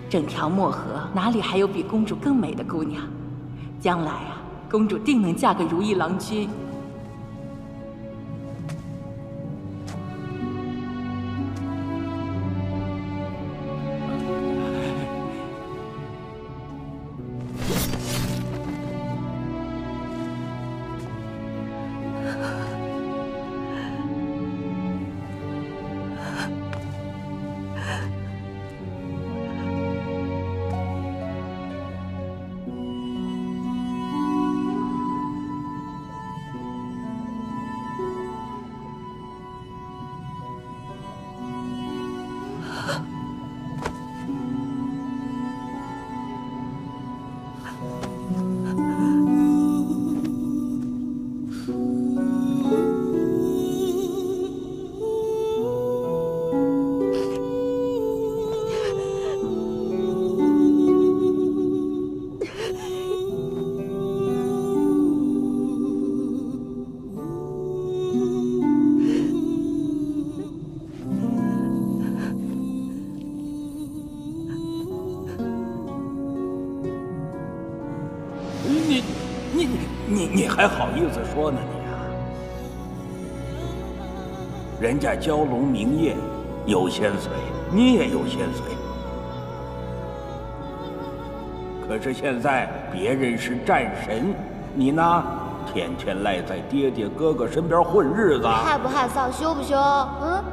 整条漠河哪里还有比公主更美的姑娘？将来啊，公主定能嫁给如意郎君。你还好意思说呢你啊？人家蛟龙明夜有仙髓，你也有仙髓。可是现在别人是战神，你呢，天天赖在爹爹哥哥身边混日子。害不害臊？羞不羞？嗯。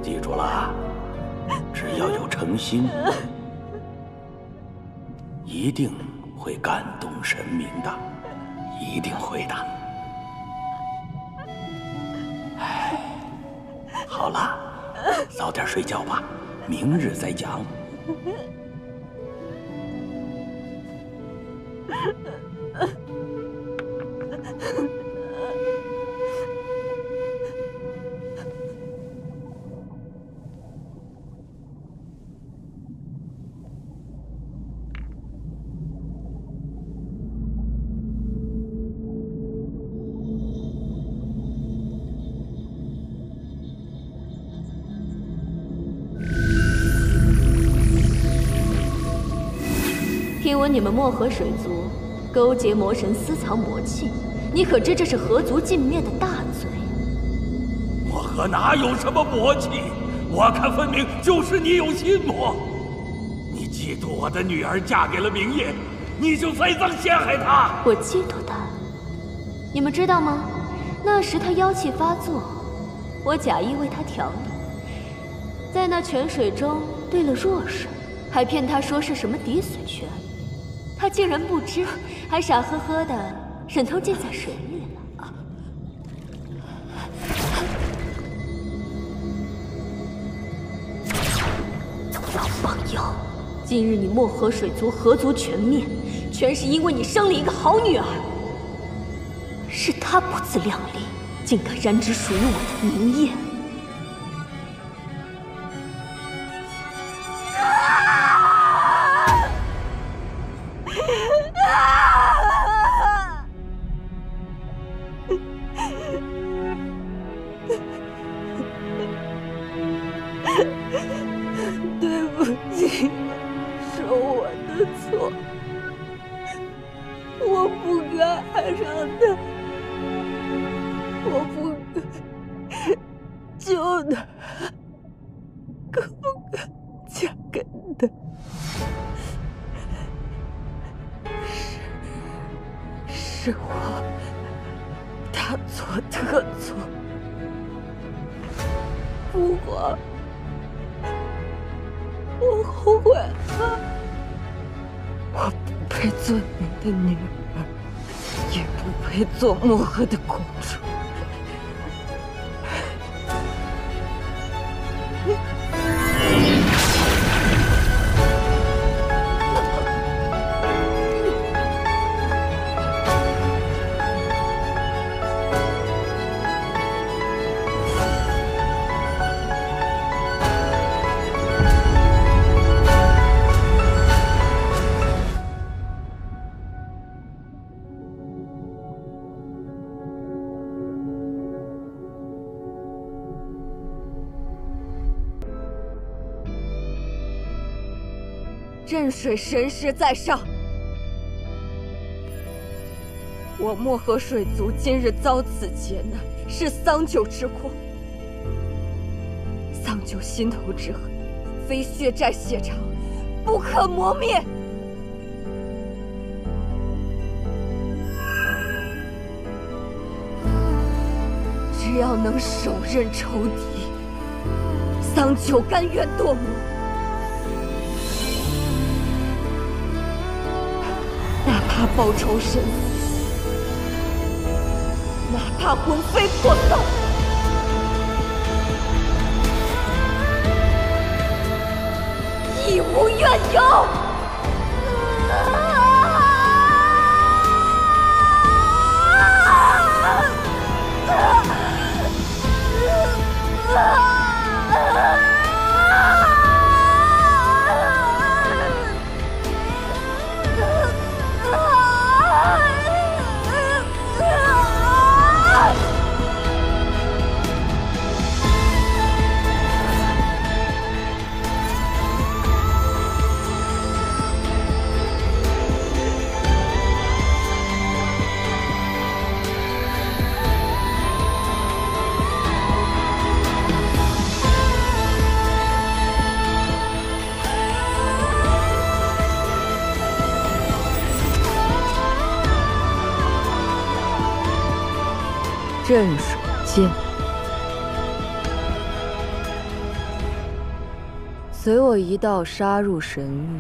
记住了，只要有诚心，一定会感动神明的，一定会的。哎，好了，早点睡觉吧，明日再讲。听闻你们漠河水族勾结魔神，私藏魔器，你可知这是河族尽灭的大罪？漠河哪有什么魔气？我看分明就是你有心魔。你嫉妒我的女儿嫁给了明夜，你就栽赃陷害她。我嫉妒她？你们知道吗？那时她妖气发作，我假意为她调理，在那泉水中兑了弱水，还骗她说是什么滴水泉。他竟然不知，还傻呵呵的忍头浸在水里了。老帮妖！今日你漠河水族河族全灭，全是因为你生了一个好女儿。是她不自量力，竟敢染指属于我的明夜。对不起，是我的错，我不该爱上他，我不该救他，更不该嫁给他。是我大错特错，不过我后悔了，我不配做你的女儿，也不配做漠河的公主。镇水神师在上，我漠河水族今日遭此劫难，是桑九之过。桑九心头之恨，非血债血偿，不可磨灭。只要能手刃仇敌，桑九甘愿堕落。哪怕报仇身死，哪怕魂飞魄散，亦无怨尤。镇水剑，随我一道杀入神域。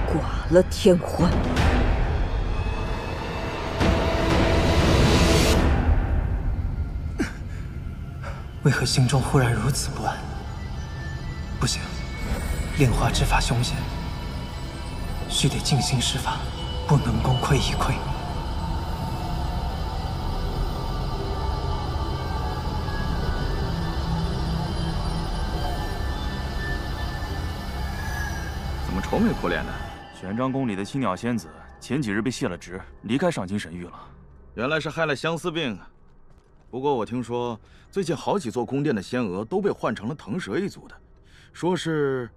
剐了天欢！为何心中忽然如此不安？不行。炼化之法凶险，须得静心施法，不能功亏一篑。怎么愁眉苦脸的？玄奘宫里的青鸟仙子前几日被卸了职，离开上清神域了。原来是害了相思病。不过我听说，最近好几座宫殿的仙娥都被换成了腾蛇一族的，说是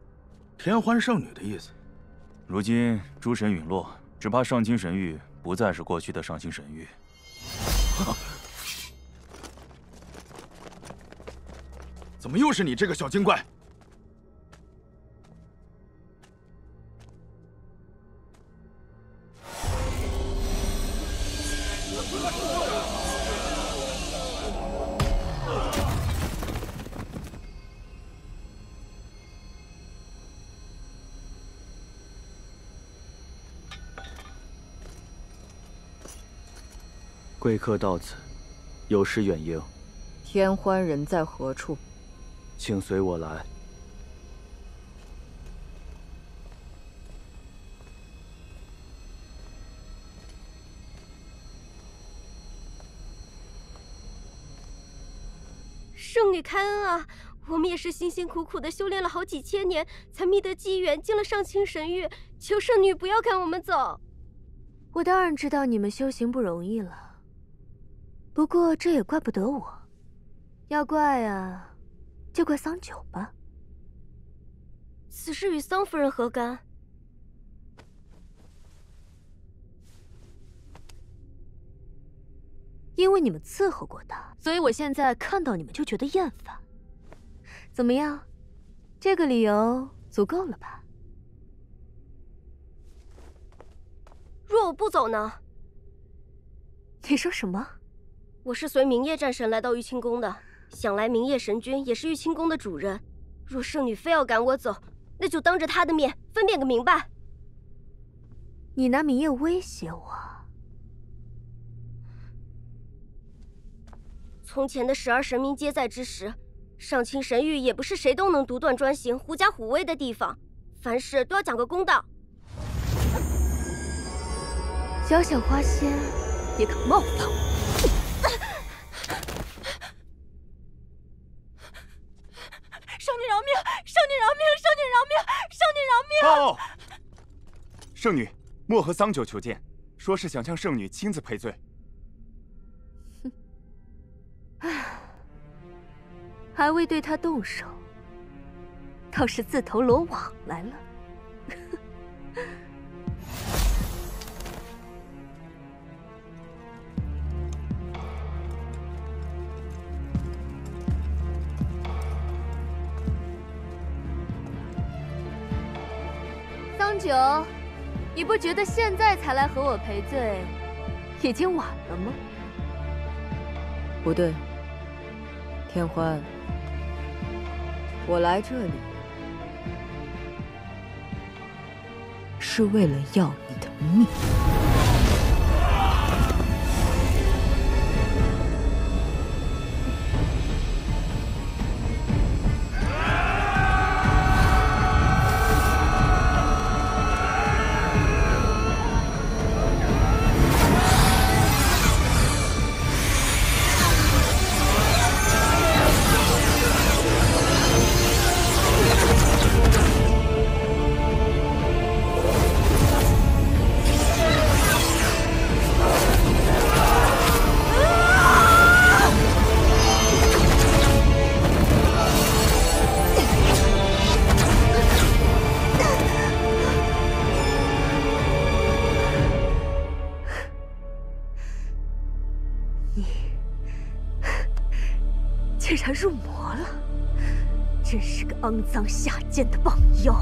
天欢圣女的意思。如今诸神陨落，只怕上清神域不再是过去的上清神域。怎么又是你这个小精怪？贵客到此，有失远迎。天欢人在何处？请随我来。圣女开恩啊！我们也是辛辛苦苦的修炼了好几千年，才觅得机缘进了上清神域，求圣女不要赶我们走。我当然知道你们修行不容易了。不过这也怪不得我，要怪啊，就怪桑九吧。此事与桑夫人何干？因为你们伺候过他，所以我现在看到你们就觉得厌烦。怎么样，这个理由足够了吧？若我不走呢？你说什么？我是随明夜战神来到玉清宫的，想来明夜神君也是玉清宫的主人。若圣女非要赶我走，那就当着他的面分辨个明白。你拿明夜威胁我？从前的12神明皆在之时，上清神域也不是谁都能独断专行、狐假虎威的地方，凡事都要讲个公道。小小花仙也敢冒犯我？圣女饶命！圣女饶命！圣女饶命！圣女饶命！哦，圣女，漠河桑九求见，说是想向圣女亲自赔罪。哼，还未对他动手，倒是自投罗网来了。桑九，你不觉得现在才来和我赔罪，已经晚了吗？不对，天欢，我来这里是为了要你的命。竟然入魔了，真是个肮脏下贱的棒妖！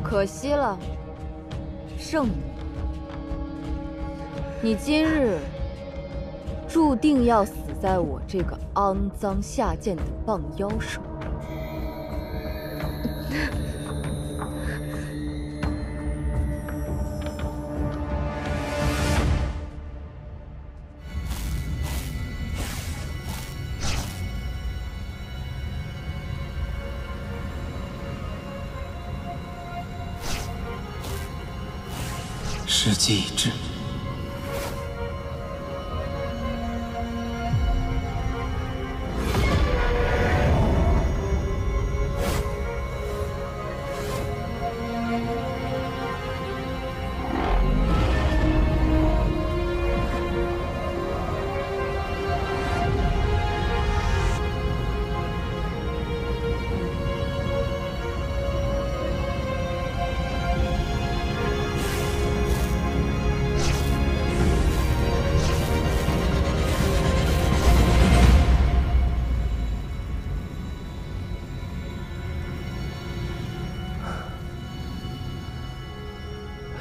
可惜了，圣女，你今日注定要死在我这个肮脏下贱的棒妖手。时机已至。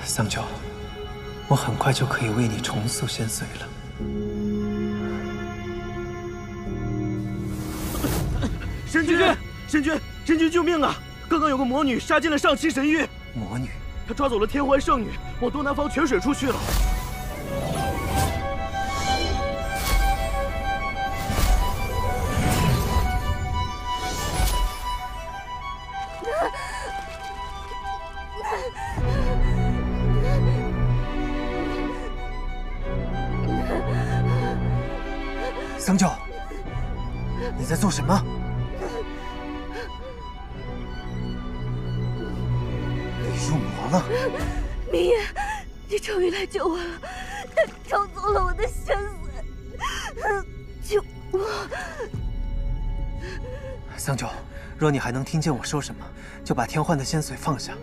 桑九，我很快就可以为你重塑仙髓了。神君，神君，神君救命啊！刚刚有个魔女杀进了上清神域。魔女？她抓走了天欢圣女，往东南方泉水处去了。桑九，你在做什么？你入魔了！明夜，你终于来救我了！他抽走了我的仙髓，救我！桑九，若你还能听见我说什么，就把天幻的仙髓放下，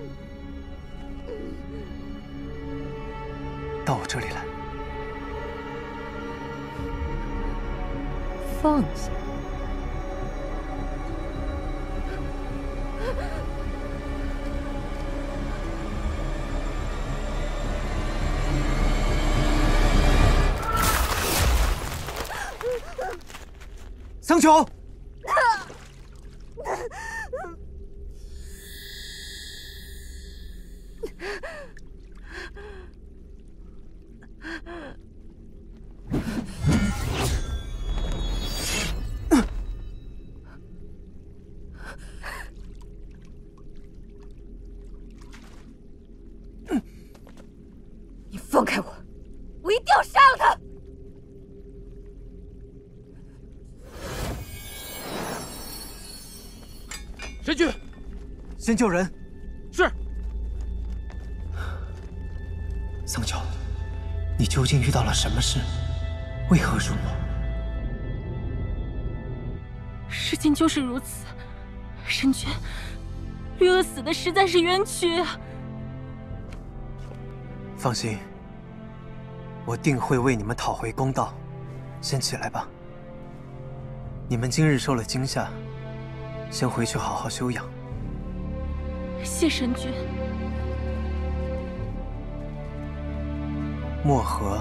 到我这里来。放下。桑九。 你放开我！我一定要杀了他！神君，先救人。是。桑九，你究竟遇到了什么事？为何入魔？事情就是如此。神君，绿萼死的实在是冤屈啊！放心，我定会为你们讨回公道。先起来吧。你们今日受了惊吓，先回去好好休养。谢神君。漠河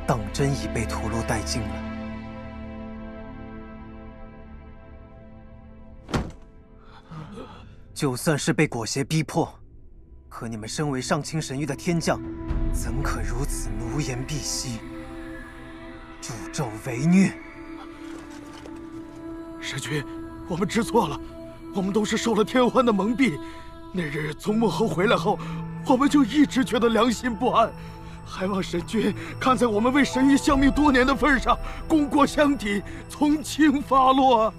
当真已被屠戮殆尽了。就算是被裹挟逼迫，可你们身为上清神域的天将，怎可如此奴颜婢膝、助纣为虐？神君，我们知错了，我们都是受了天欢的蒙蔽。那日从漠河回来后，我们就一直觉得良心不安，还望神君看在我们为神域效命多年的份上，功过相抵，从轻发落，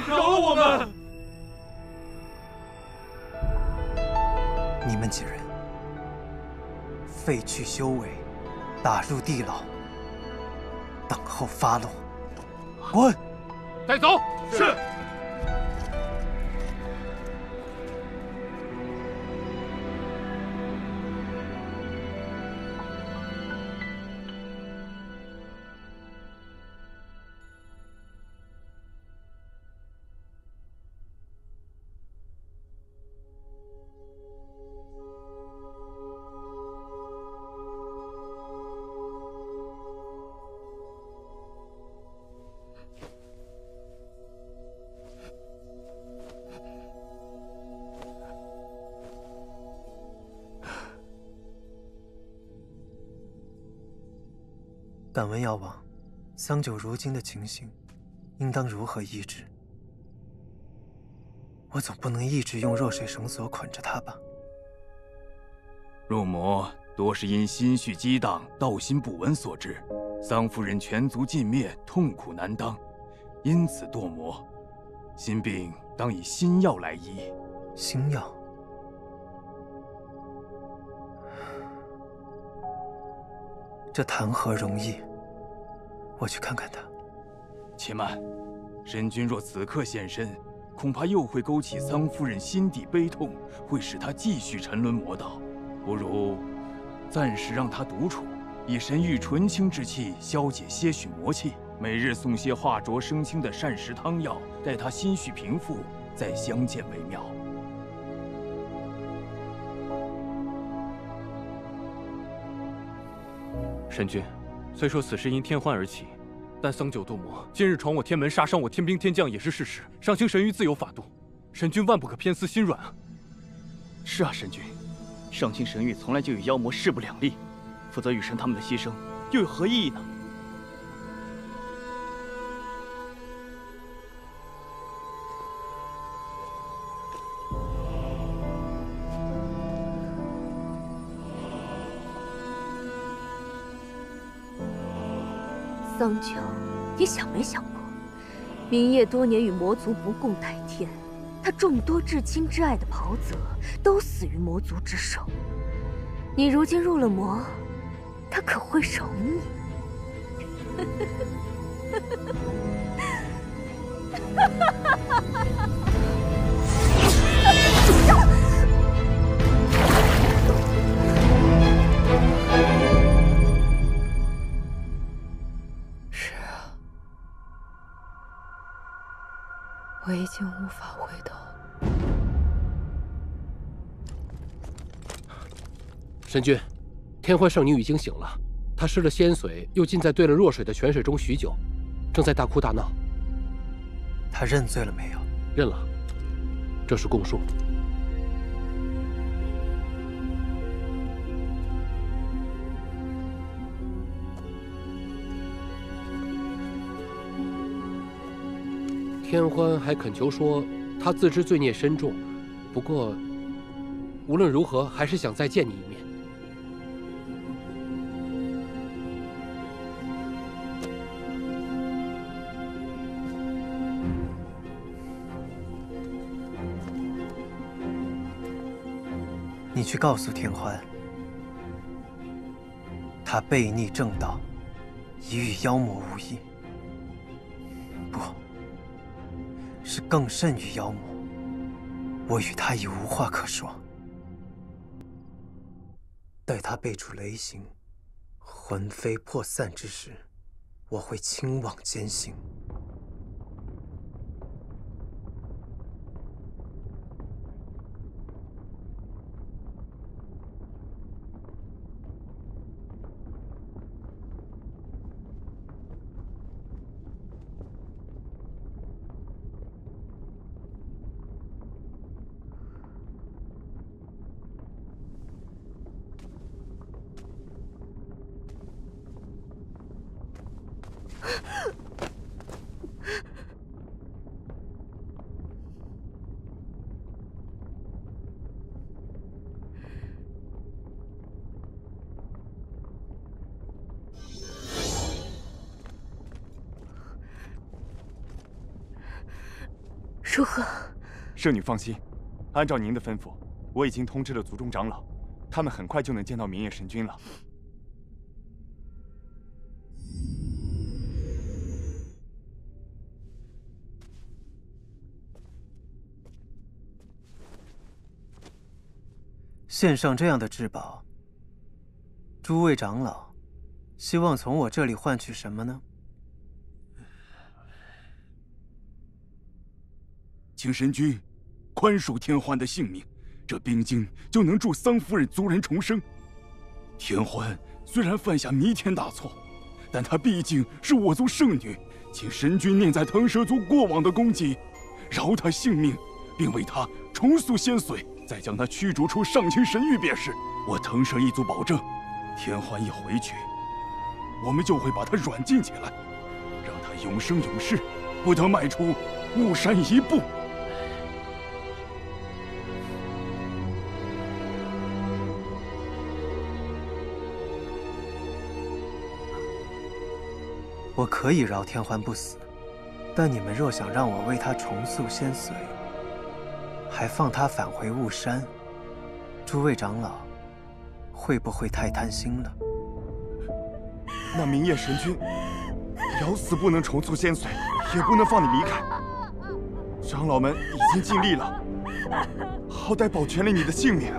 饶了我们！你们几人废去修为，打入地牢，等候发落。滚！带走。是。敢问妖王，桑九如今的情形，应当如何医治？我总不能一直用弱水绳索捆着他吧？入魔多是因心绪激荡、道心不稳所致，桑夫人全族尽灭，痛苦难当，因此堕魔。心病当以心药来医。心药？这谈何容易？我去看看他。且慢，神君若此刻现身，恐怕又会勾起桑夫人心底悲痛，会使她继续沉沦魔道。不如暂时让她独处，以神域纯清之气消解些许魔气，每日送些化浊生清的膳食汤药，待她心绪平复，再相见为妙。神君，虽说此事因天欢而起，但桑九堕魔，今日闯我天门，杀伤我天兵天将也是事实。上清神域自有法度，神君万不可偏私心软啊！是啊，神君，上清神域从来就与妖魔势不两立，否则雨神他们的牺牲又有何意义呢？桑九，你想没想过，明夜多年与魔族不共戴天，他众多至亲至爱的袍泽都死于魔族之手。你如今入了魔，他可会容你？是啊，我已经无法回头。神君，天欢圣女已经醒了，她失了仙髓，又浸在兑了弱水的泉水中许久，正在大哭大闹。她认罪了没有？认了，这是供述。天欢还恳求说，她自知罪孽深重，不过无论如何，还是想再见你一面。你去告诉天欢，他背逆正道，已与妖魔无异，不是更甚于妖魔。我与他已无话可说。待他背出雷刑，魂飞魄散之时，我会亲往监刑。如何？圣女放心，按照您的吩咐，我已经通知了族中长老，他们很快就能见到明夜神君了。献上这样的至宝，诸位长老，希望从我这里换取什么呢？请神君宽恕天欢的性命，这冰晶就能助桑夫人族人重生。天欢虽然犯下弥天大错，但她毕竟是我族圣女，请神君念在腾蛇族过往的功绩，饶她性命，并为她重塑仙髓，再将她驱逐出上清神域便是。我腾蛇一族保证，天欢一回去，我们就会把她软禁起来，让她永生永世不得迈出巫山一步。我可以饶天欢不死，但你们若想让我为他重塑仙髓，还放他返回雾山，诸位长老会不会太贪心了？那明夜神君咬死不能重塑仙髓，也不能放你离开。长老们已经尽力了，好歹保全了你的性命。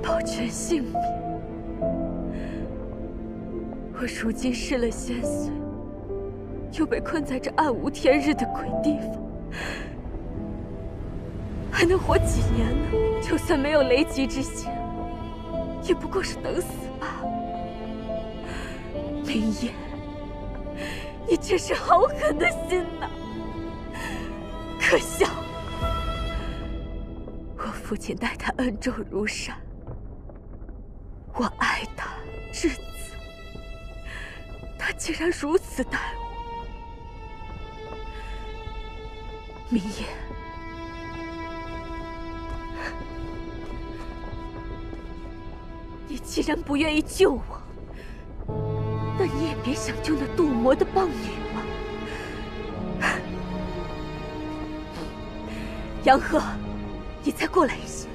保全性命。我如今失了仙髓，又被困在这暗无天日的鬼地方，还能活几年呢？就算没有雷击之险，也不过是等死罢了。明夜，你真是好狠的心呐！可笑，我父亲待他恩重如山，我爱他至死。他竟然如此待我，明夜，你既然不愿意救我，那你也别想救那堕魔的棒女了。杨鹤，你再过来一些。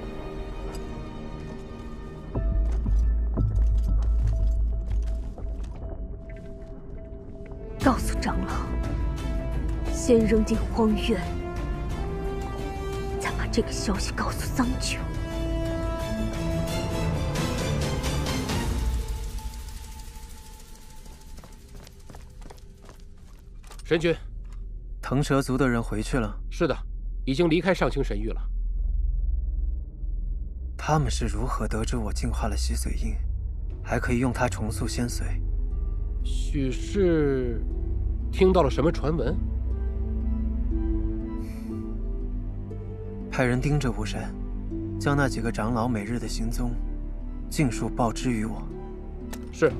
告诉长老，先扔进荒渊，再把这个消息告诉桑九。神君，腾蛇族的人回去了？是的，已经离开上清神域了。他们是如何得知我净化了洗髓印，还可以用它重塑仙髓？许是听到了什么传闻？派人盯着巫山，将那几个长老每日的行踪尽数报知于我。是。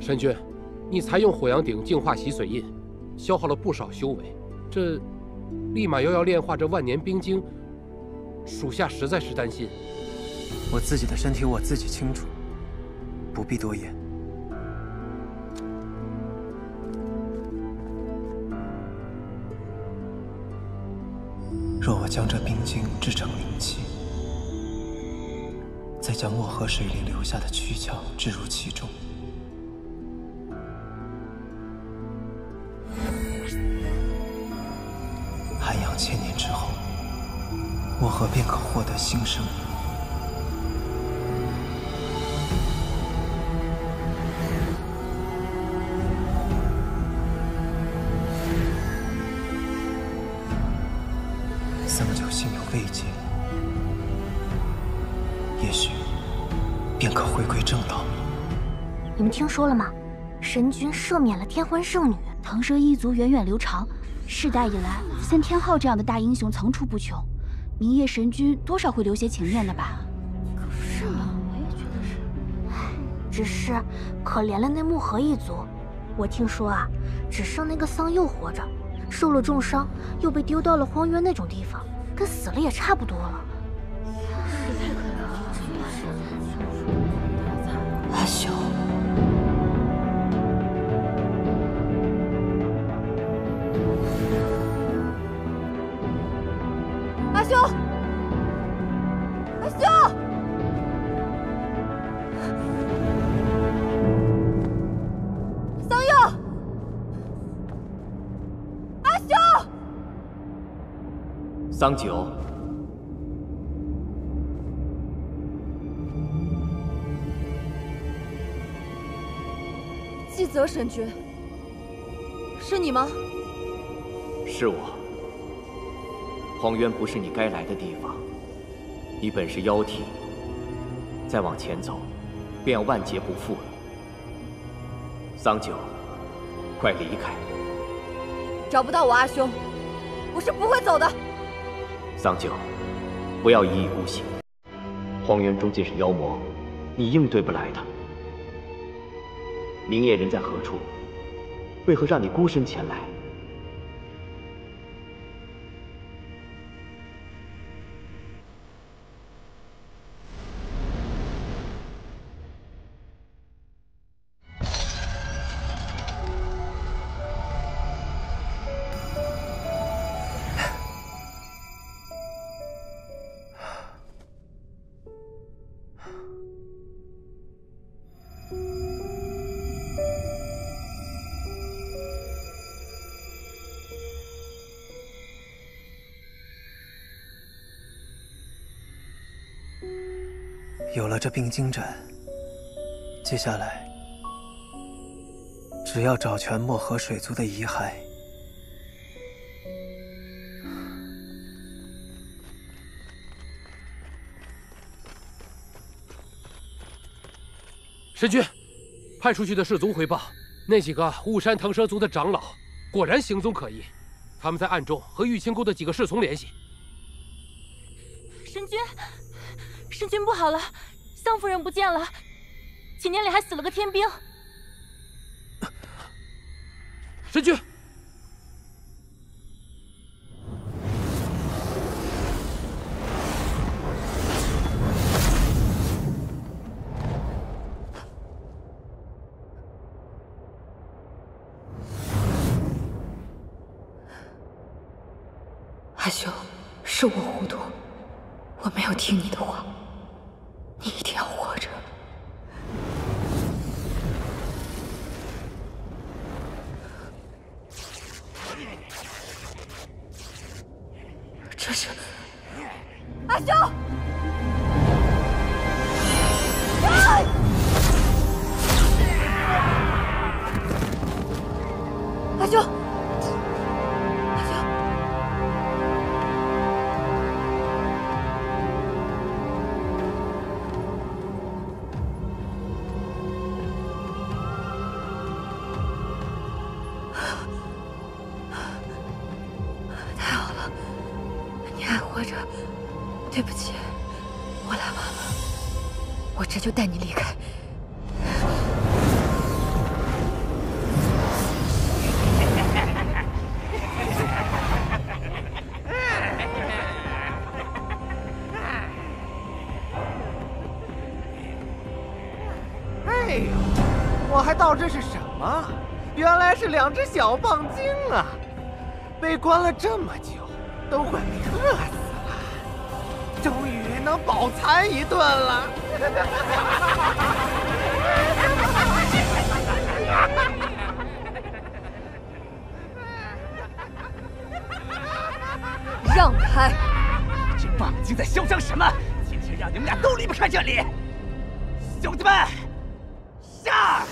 神君，你采用火阳鼎净化洗髓印，消耗了不少修为，这立马又要炼化这万年冰晶，属下实在是担心。我自己的身体我自己清楚，不必多言。若我将这冰晶制成灵气，再将漠河水里留下的躯壳置入其中，涵养1000年之后，漠河便可获得新生。桑九心有慰藉，也许便可回归正道。你们听说了吗？神君赦免了天欢圣女，腾蛇一族源远流长，世代以来，像天昊这样的大英雄层出不穷。明夜神君多少会留些情面的吧？是啊，我也觉得是。只是可怜了那漠河一族。我听说啊，只剩那个桑佑活着，受了重伤，又被丢到了荒渊那种地方，跟死了也差不多了。太可怜了。阿修。阿修，阿修，桑佑，阿修，桑九，季泽神君，是你吗？是我。荒渊不是你该来的地方，你本是妖体，再往前走，便要万劫不复了。桑九，快离开！找不到我阿兄，我是不会走的。桑九，不要一意孤行。荒渊终究是妖魔，你应对不来的。明夜人在何处？为何让你孤身前来？有了这冰晶斩，接下来只要找全漠河水族的遗骸。神君，派出去的士卒回报，那几个雾山腾蛇族的长老果然行踪可疑，他们在暗中和玉清宫的几个侍从联系。神君，神君不好了，桑夫人不见了，几年里还死了个天兵。神君，阿修，是我糊涂，我没有听你的话，你一定要活着。这是阿修。阿修，阿修，太好了，你还活着。对不起，我来晚了，我这就带你离开。我还道这是什么？原来是2只小棒精啊！被关了这么久，都快被饿死了，终于能饱餐一顿了。让开！这棒精在嚣张什么？今天让你们俩都离不开这里！兄弟们，下！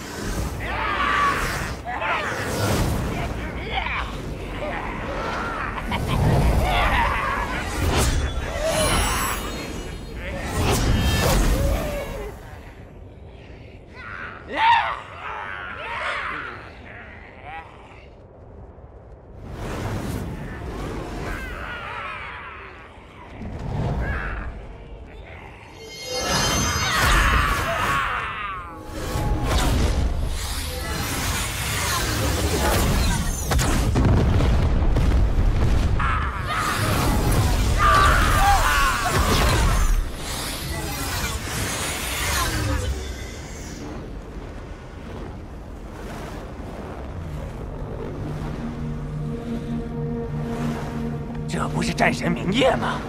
这不是战神明夜吗？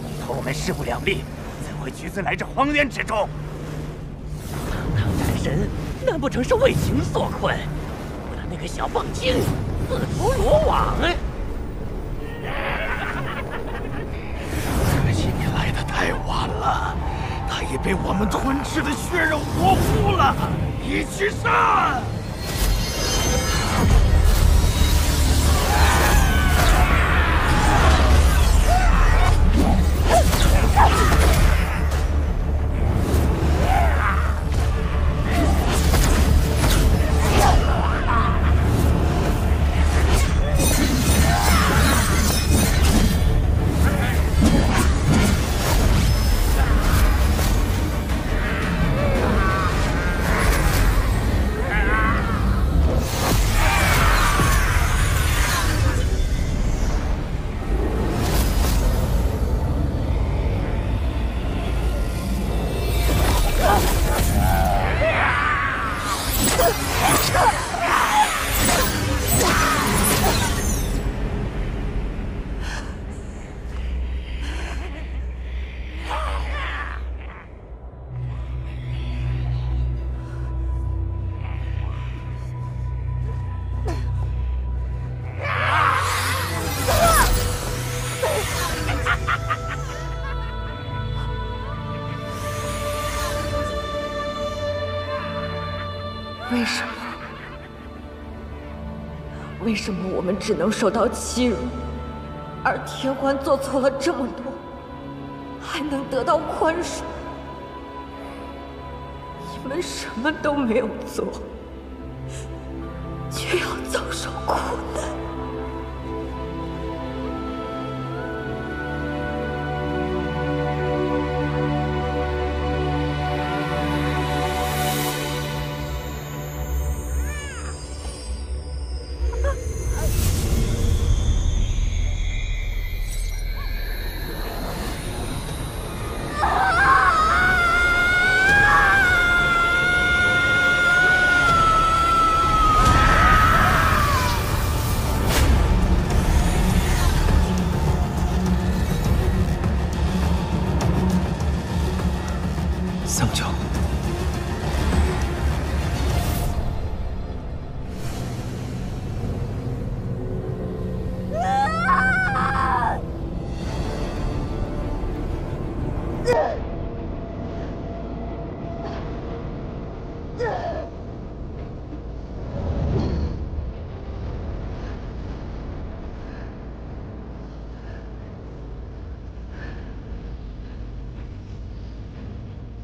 你同我们势不两立，怎会屈尊来这荒原之中？堂堂战神，难不成是为情所困，为了那个小棒精自投罗网？可惜你来得太晚了，他已被我们吞噬的血肉模糊了。一起上！为什么我们只能受到欺辱，而天欢做错了这么多，还能得到宽恕？你们什么都没有做，却要遭受苦难。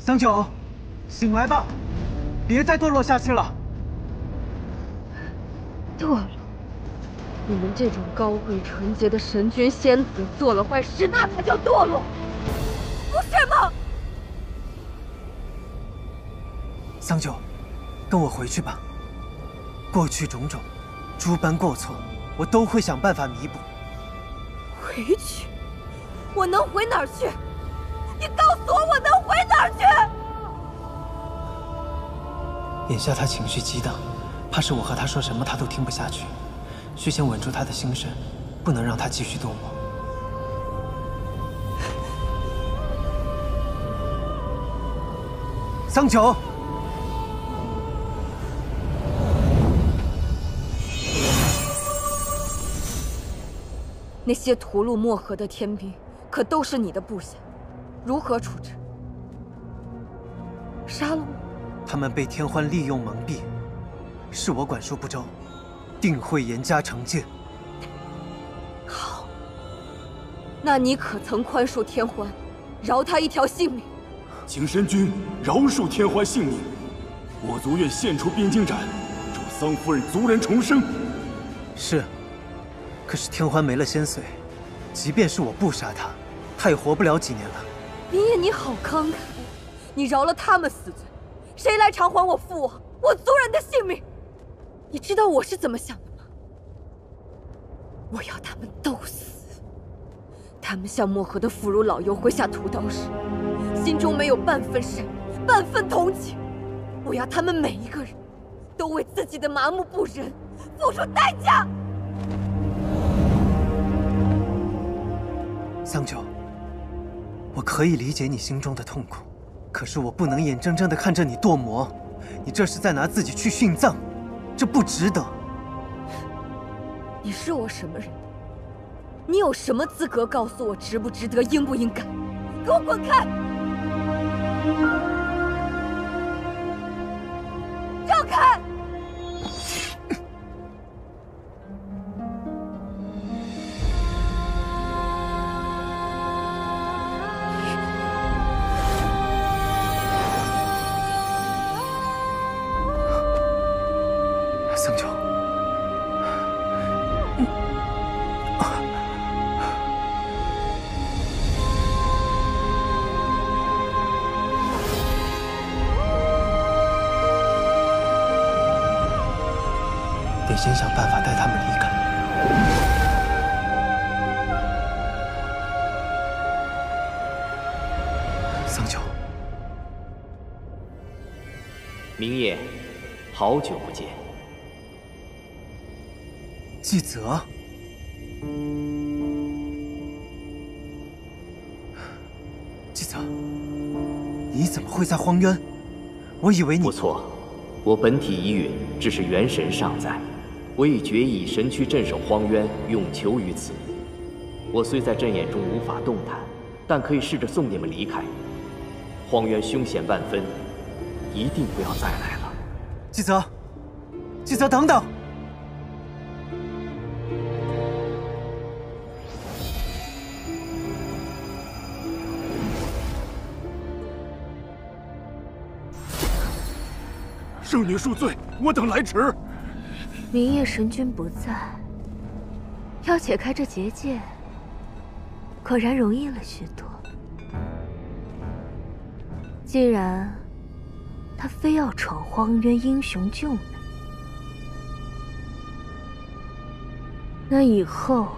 桑九，醒来吧，别再堕落下去了。堕落？你们这种高贵纯洁的神君仙子做了坏事，那才叫堕落，不是吗？桑九，跟我回去吧。过去种种，诸般过错，我都会想办法弥补。回去？我能回哪儿去？你告诉我，我能回哪儿去？眼下他情绪激荡，怕是我和他说什么他都听不下去。需先稳住他的心神，不能让他继续堕落。桑九。那些屠戮漠河的天兵，可都是你的部下，如何处置？杀了吗？他们被天欢利用蒙蔽，是我管束不周，定会严加惩戒。好，那你可曾宽恕天欢，饶他一条性命？请神君饶恕天欢性命，我族愿献出冰晶斩，助桑夫人族人重生。是。可是天欢没了仙髓，即便是我不杀他，他也活不了几年了。明夜，你好慷慨，你饶了他们死罪，谁来偿还我父王、我族人的性命？你知道我是怎么想的吗？我要他们都死。他们向漠河的妇孺老幼挥下屠刀时，心中没有半分善意、半分同情。我要他们每一个人，都为自己的麻木不仁付出代价。桑九，我可以理解你心中的痛苦，可是我不能眼睁睁地看着你堕魔，你这是在拿自己去殉葬，这不值得。你是我什么人？你有什么资格告诉我值不值得、应不应该？给我滚开！让开！桑九，得先想办法带他们离开。桑九，明夜，好久不见。纪泽，纪泽，你怎么会在荒渊？我以为你……不错，我本体已陨，只是元神尚在。我已决意以神躯镇守荒渊，永囚于此。我虽在阵眼中无法动弹，但可以试着送你们离开。荒渊凶险万分，一定不要再来了。纪泽，纪泽，等等！圣女恕罪，我等来迟。明夜神君不在，要解开这结界，果然容易了许多。既然他非要闯荒渊英雄救美，那以后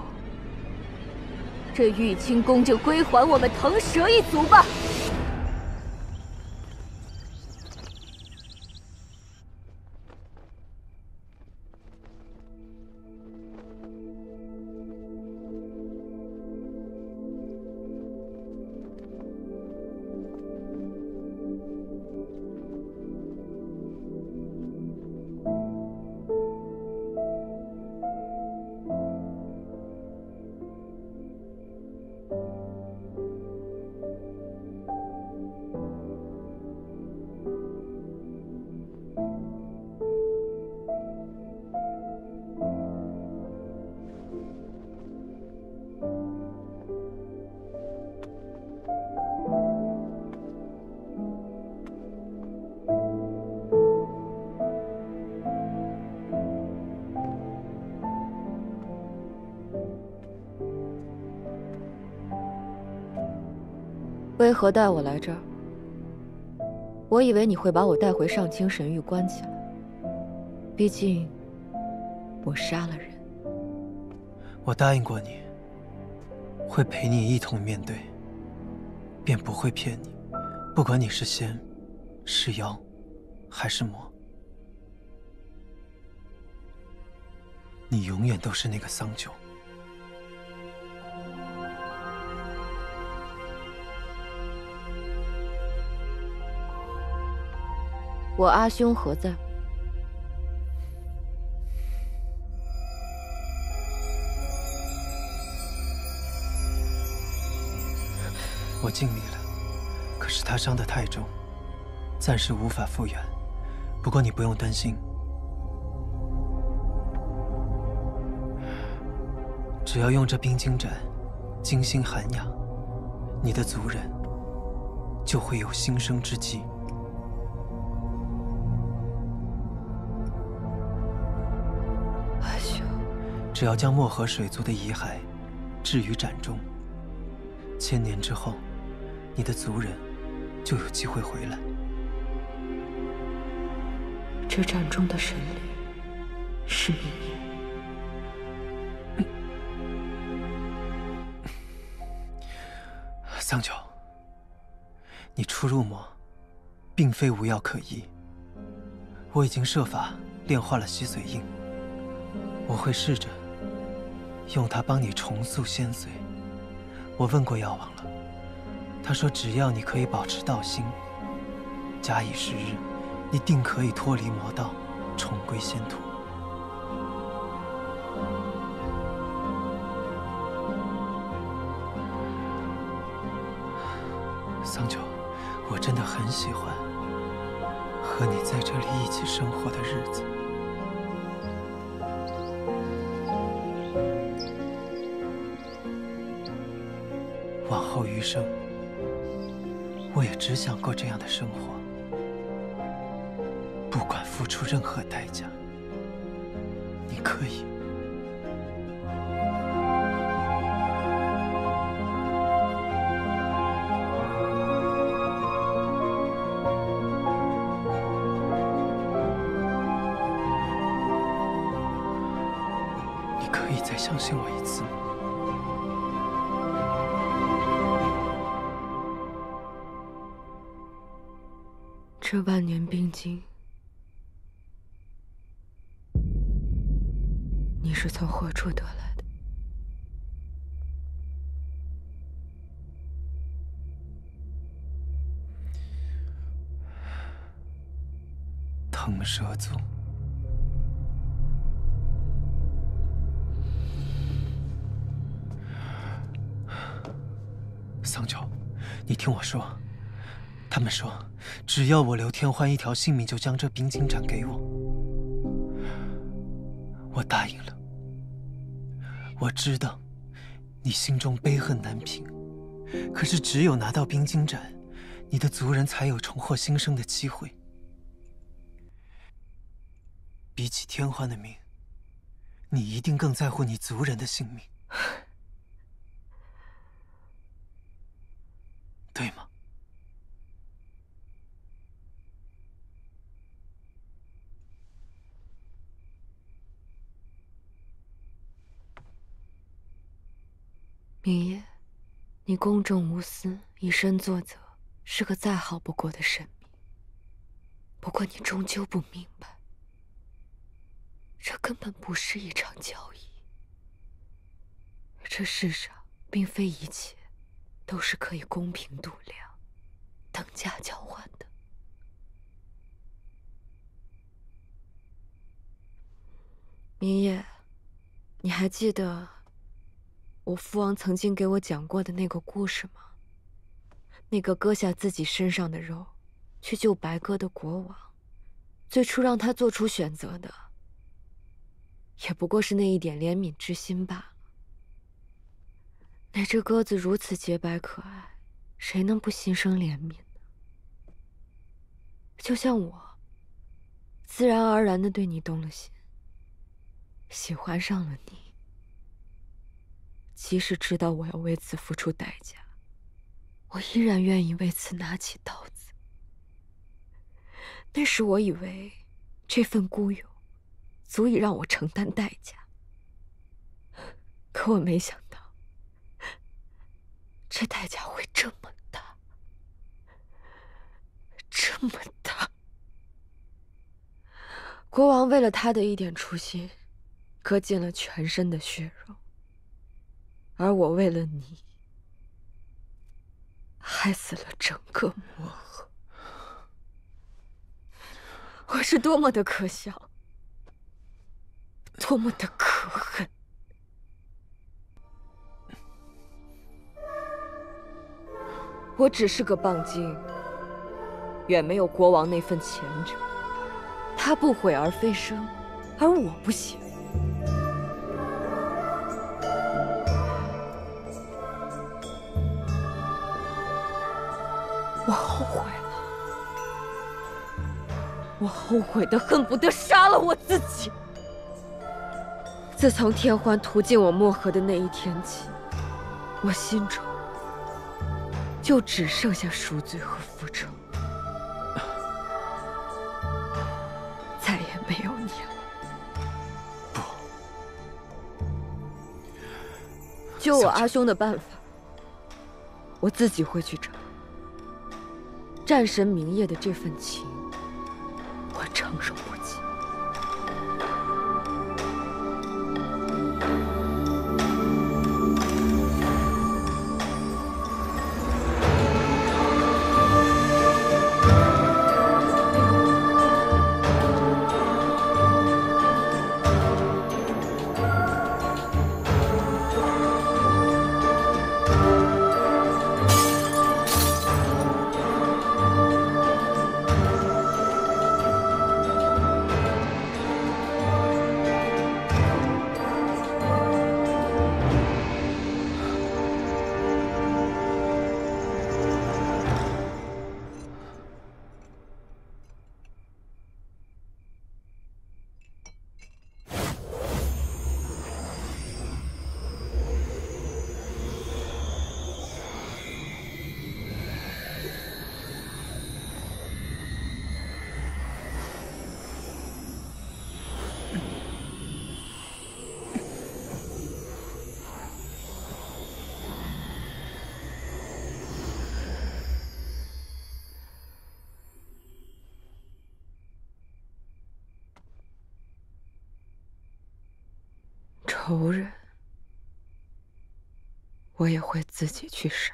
这玉清宫就归还我们腾蛇一族吧。为何带我来这儿？我以为你会把我带回上清神域关起来，毕竟我杀了人。我答应过你，会陪你一同面对，便不会骗你。不管你是仙、是妖，还是魔，你永远都是那个桑九。我阿兄何在？我尽力了，可是他伤得太重，暂时无法复原。不过你不用担心，只要用这冰晶斩，精心涵养，你的族人就会有新生之机。阿兄，只要将漠河水族的遗骸置于斩中，1000年之后，你的族人就有机会回来。这战中的神灵是明夜。桑九，你初入魔，并非无药可医。我已经设法炼化了洗髓印，我会试着用它帮你重塑仙髓。我问过药王了，他说只要你可以保持道心，假以时日，你定可以脱离魔道，重归仙途。桑九，我真的很喜欢和你在这里一起生活的日子。往后余生，我也只想过这样的生活，不管付出任何代价。你可以。你可以再相信我一次吗？这万年冰晶，你是从何处得来的？腾蛇族。桑九，你听我说，他们说，只要我留天欢一条性命，就将这冰晶斩给我。我答应了。我知道你心中悲恨难平，可是只有拿到冰晶斩，你的族人才有重获新生的机会。比起天欢的命，你一定更在乎你族人的性命，对吗？明夜，你公正无私，以身作则，是个再好不过的神明。不过你终究不明白，这根本不是一场交易。这世上并非一切都是可以公平度量、等价交换的。明夜，你还记得我父王曾经给我讲过的那个故事吗？那个割下自己身上的肉去救白鸽的国王，最初让他做出选择的，也不过是那一点怜悯之心罢了。那只鸽子如此洁白可爱，谁能不心生怜悯呢？就像我，自然而然地对你动了心，喜欢上了你。即使知道我要为此付出代价，我依然愿意为此拿起刀子。那时我以为这份孤勇足以让我承担代价，可我没想到，这代价会这么大，这么大。国王为了他的一点初心，割尽了全身的血肉，而我为了你，害死了整个魔河。我是多么的可笑，多么的可恨！我只是个棒精，远没有国王那份前者。他不毁而飞升，而我不行。我后悔了，我后悔的恨不得杀了我自己。自从天欢屠尽我漠河的那一天起，我心中就只剩下赎罪和复仇。再也没有你了。不，救我阿兄的办法，我自己会去找。战神明夜的这份情，我承受不起。仇人，我也会自己去杀。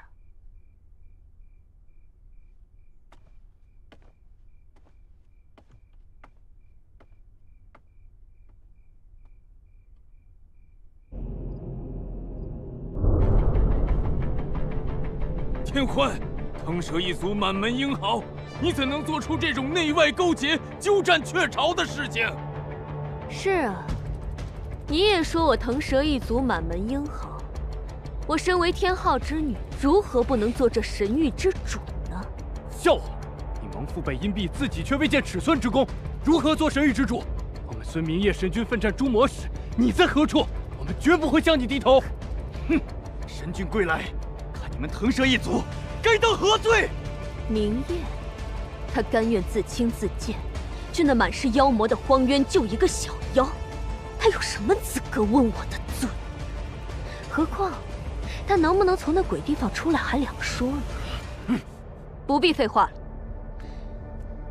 天欢，腾蛇一族满门英豪，你怎能做出这种内外勾结、鸠占鹊巢的事情？是啊。你也说我腾蛇一族满门英豪，我身为天昊之女，如何不能做这神域之主呢？笑话！你蒙父辈阴蔽，自己却未见尺寸之功，如何做神域之主？我们孙明夜神君奋战诸魔时，你在何处？我们绝不会向你低头！哼！神君归来，看你们腾蛇一族该当何罪？明夜，他甘愿自轻自贱，去那满是妖魔的荒渊救一个小妖。他有什么资格问我的罪？何况，他能不能从那鬼地方出来还两说呢。不必废话了。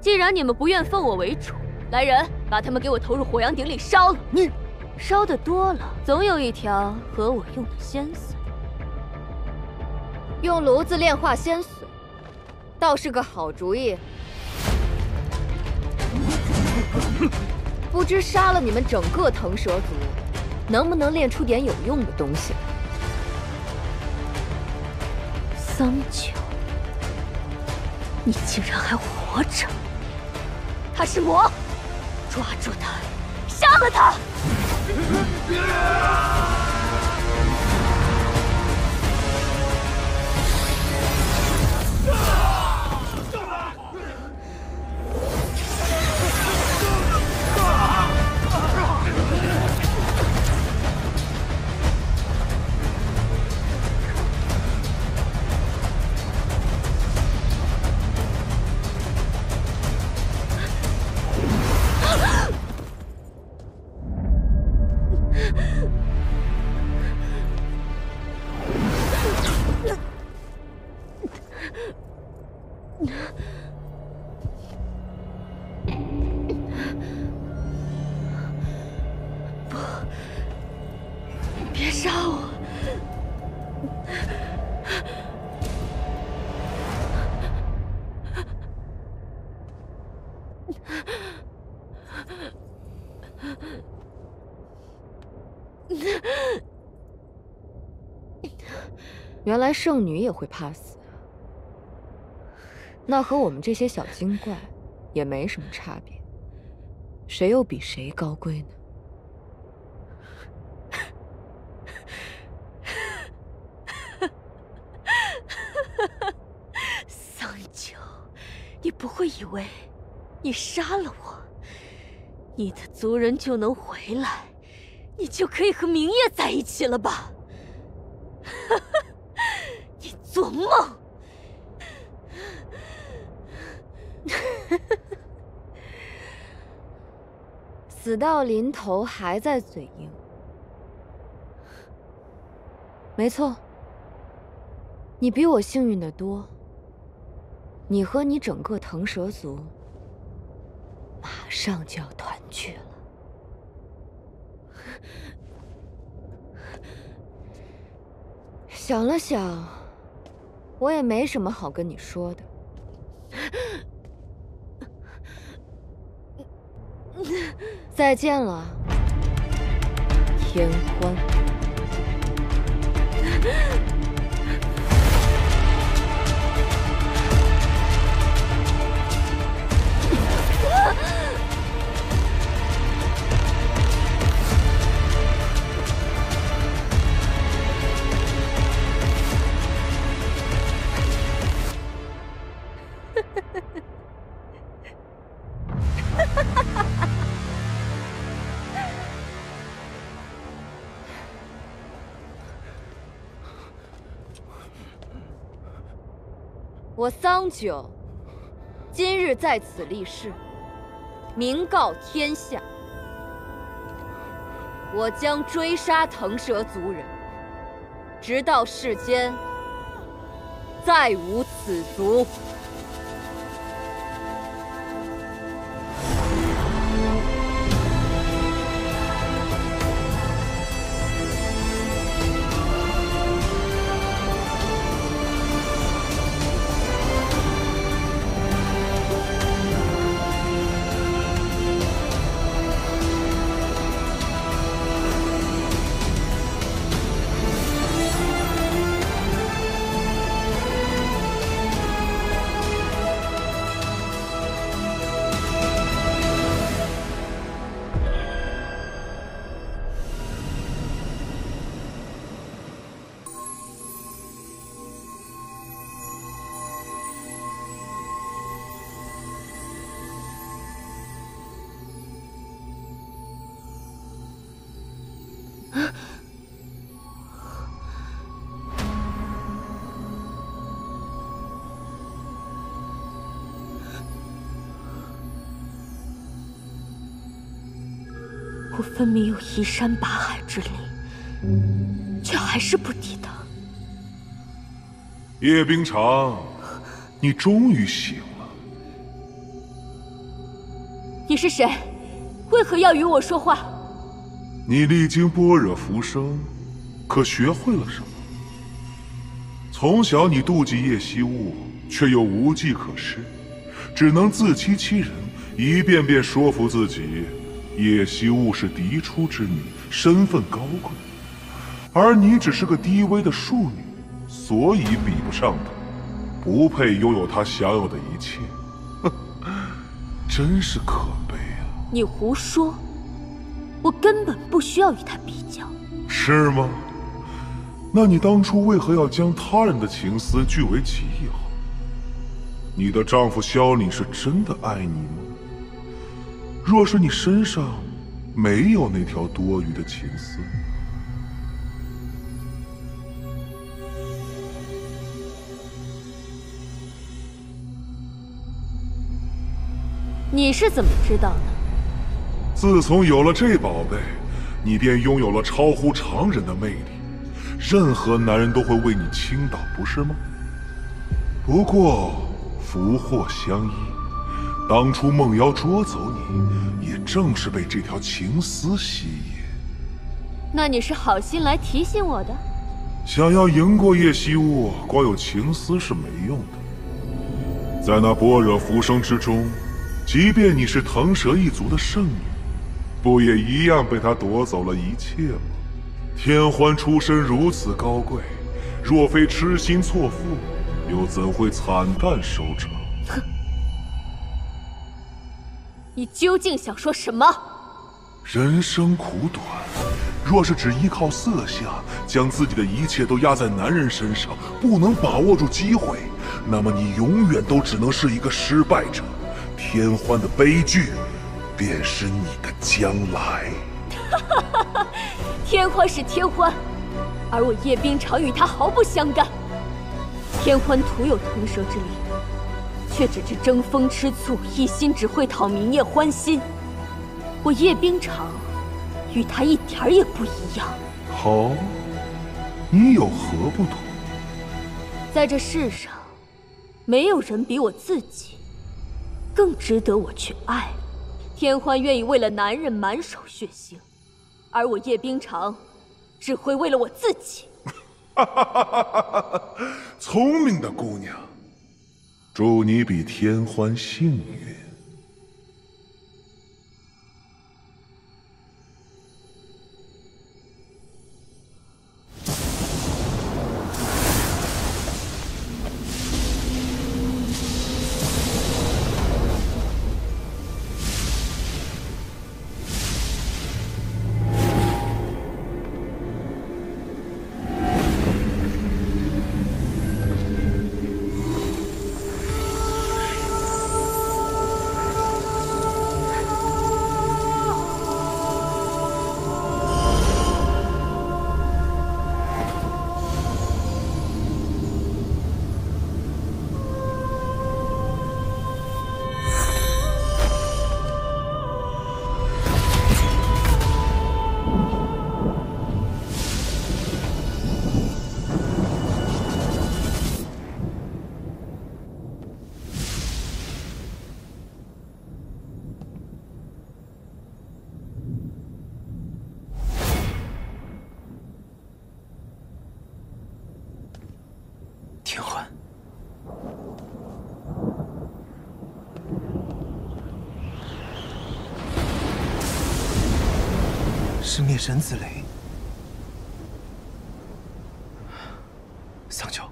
既然你们不愿奉我为主，来人，把他们给我投入火阳鼎里烧了。你烧的多了，总有一条合我用的仙髓。用炉子炼化仙髓，倒是个好主意。不知杀了你们整个腾蛇族，能不能炼出点有用的东西？桑九，你竟然还活着！他是魔，抓住他，杀了他！不，别杀我！原来圣女也会怕死啊，那和我们这些小精怪也没什么差别，谁又比谁高贵呢？桑九，你不会以为你杀了我，你的族人就能回来，你就可以和明夜在一起了吧？你做梦！死到临头还在嘴硬。没错，你比我幸运得多。你和你整个腾蛇族马上就要团聚了。想了想，我也没什么好跟你说的。再见了，天欢。我桑九今日在此立誓，明告天下，我将追杀腾蛇族人，直到世间再无此族。我分明有移山拔海之力，却还是不抵挡。叶冰裳，你终于醒了。你是谁？为何要与我说话？你历经般若浮生，可学会了什么？从小你妒忌叶惜雾，却又无计可施，只能自欺欺人，一遍遍说服自己。叶惜雾是嫡出之女，身份高贵，而你只是个低微的庶女，所以比不上她，不配拥有她享有的一切。真是可悲啊！你胡说，我根本不需要与她比较。是吗？那你当初为何要将他人的情丝据为己有？你的丈夫萧凛是真的爱你吗？若是你身上没有那条多余的情丝，你是怎么知道的？自从有了这宝贝，你便拥有了超乎常人的魅力，任何男人都会为你倾倒，不是吗？不过福祸相依，当初梦瑶捉走你，也正是被这条情丝吸引。那你是好心来提醒我的？想要赢过叶惜雾，光有情丝是没用的。在那般若浮生之中，即便你是腾蛇一族的圣女，不也一样被他夺走了一切吗？天欢出身如此高贵，若非痴心错付，又怎会惨淡收场？哼！你究竟想说什么？人生苦短，若是只依靠色相，将自己的一切都压在男人身上，不能把握住机会，那么你永远都只能是一个失败者。天欢的悲剧，便是你的将来。天欢是天欢，而我叶冰裳与他毫不相干。天欢徒有腾蛇之力，却只知争风吃醋，一心只会讨明夜欢心。我叶冰裳与他一点儿也不一样。好，你有何不同？在这世上，没有人比我自己更值得我去爱。天欢愿意为了男人满手血腥，而我叶冰裳只会为了我自己。聪明的姑娘，祝你比天欢幸运。天欢，是灭神子雷。桑丘，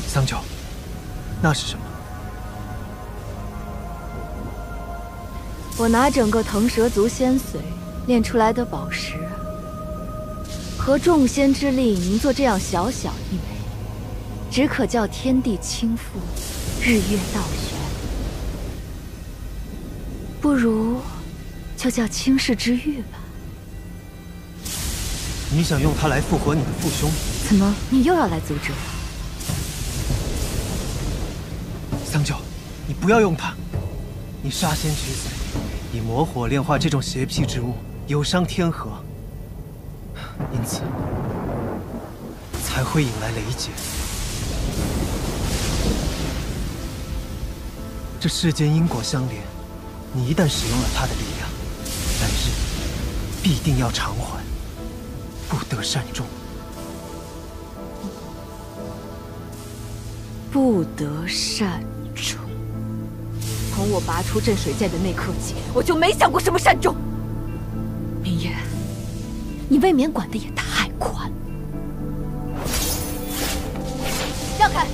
桑丘，那是什么？我拿整个腾蛇族仙髓炼出来的宝石，合众仙之力凝作这样小小一枚，只可叫天地倾覆，日月倒悬。不如就叫倾世之玉吧。你想用它来复活你的父兄？怎么，你又要来阻止我？桑丘，你不要用它！你杀仙取髓，以魔火炼化这种邪僻之物，有伤天和。因此，才会引来雷劫。这世间因果相连，你一旦使用了他的力量，来日必定要偿还，不得善终。不得善终。从我拔出镇水剑的那刻起，我就没想过什么善终。明夜，你未免管得也太宽。让开！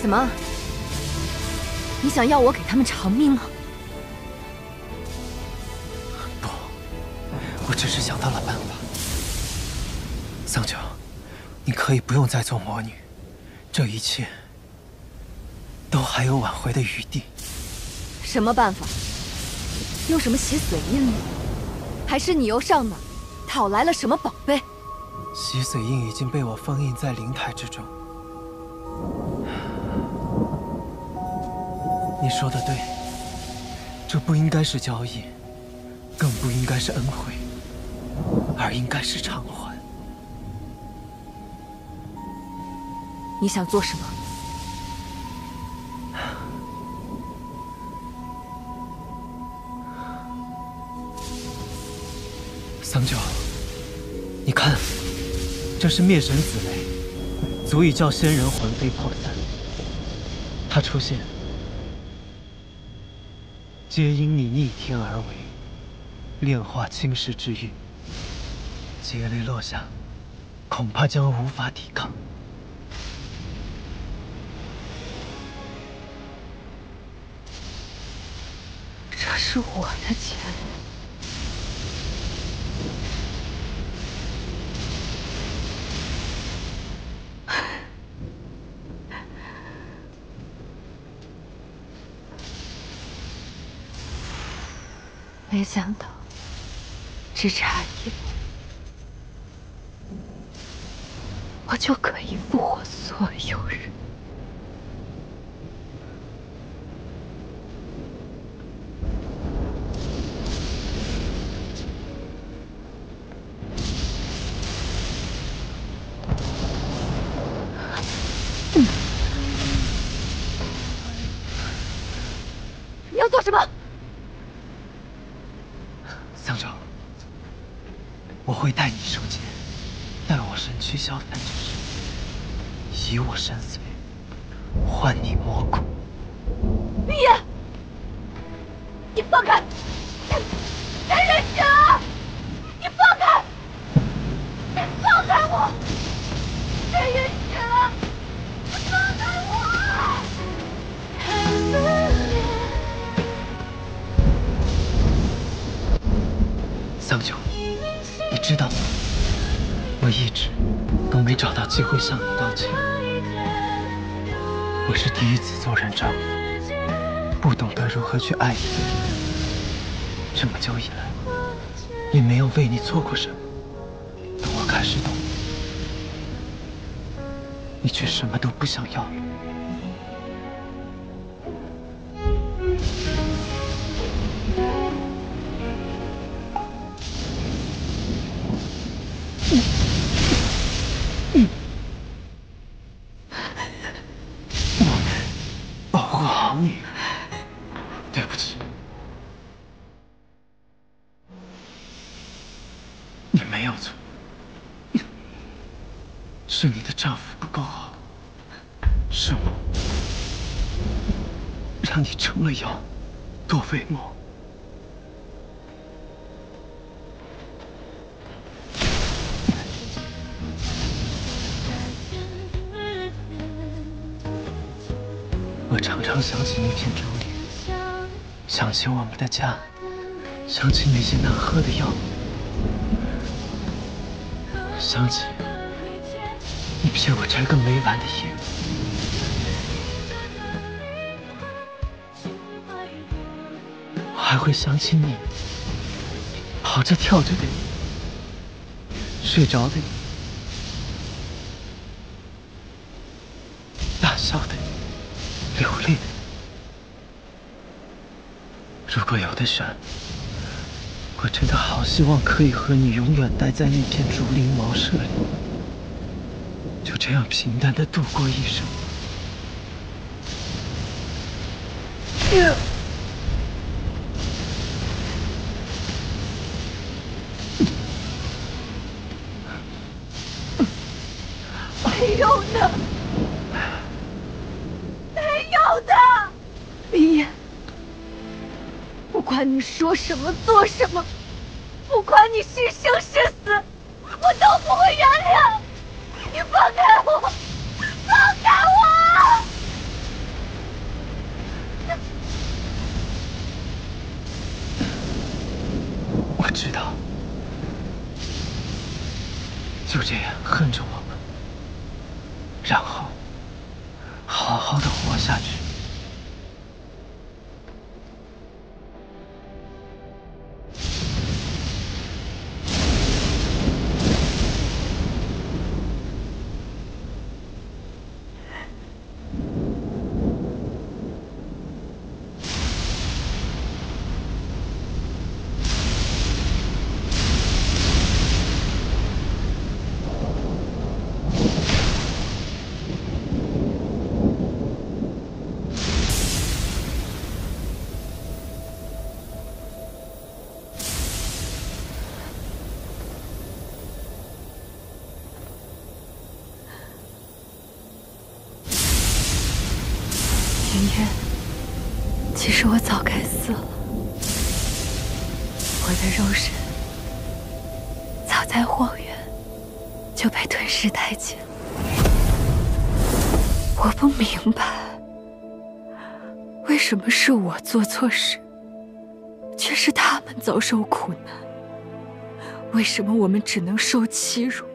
怎么？你想要我给他们偿命吗？不，我只是想到了办法。桑九，你可以不用再做魔女，这一切都还有挽回的余地。什么办法？用什么洗髓印吗？还是你又上哪讨来了什么宝贝？洗髓印已经被我封印在灵台之中。你说的对，这不应该是交易，更不应该是恩惠，而应该是偿还。你想做什么？桑九，你看，这是灭神紫雷，足以叫仙人魂飞魄散。它出现，皆因你逆天而为，炼化青石之玉。劫雷落下，恐怕将无法抵抗。这是我的钱。没想到，只差一步，我就可以复活所有人。你要做什么？桑州，我会带你受劫，待我神躯消散之时，以我神髓换你魔骨。明夜，你放开！谁人血儿？你放开！你放开我！谁人血儿？你放开我！桑九，你知道吗？我一直都没找到机会向你道歉。我是第一次做人丈夫，不懂得如何去爱一个人。这么久以来，也没有为你做过什么。等我开始懂，你却什么都不想要。我保护好你，对不起。你没有错。 是你的丈夫不够好，是我让你成了妖，堕为魔。我常常想起那片竹林，想起我们的家，想起那些难喝的药，想起。 你骗我摘个没完的叶，我还会想起你跑着跳着的你，睡着的你，大笑的你，流泪的你。如果有的选，我真的好希望可以和你永远待在那片竹林茅舍里。 就这样平淡的度过一生。没有的，没有的，林烨，不管你说什么做什么，不管你是生是死，我都不会原谅。 你放开我！放开我！我知道，就这样恨着我们，然后好好的活下去。 林烨，其实我早该死了，我的肉身早在荒原就被吞噬殆尽。我不明白，为什么是我做错事，却是他们遭受苦难？为什么我们只能受欺辱，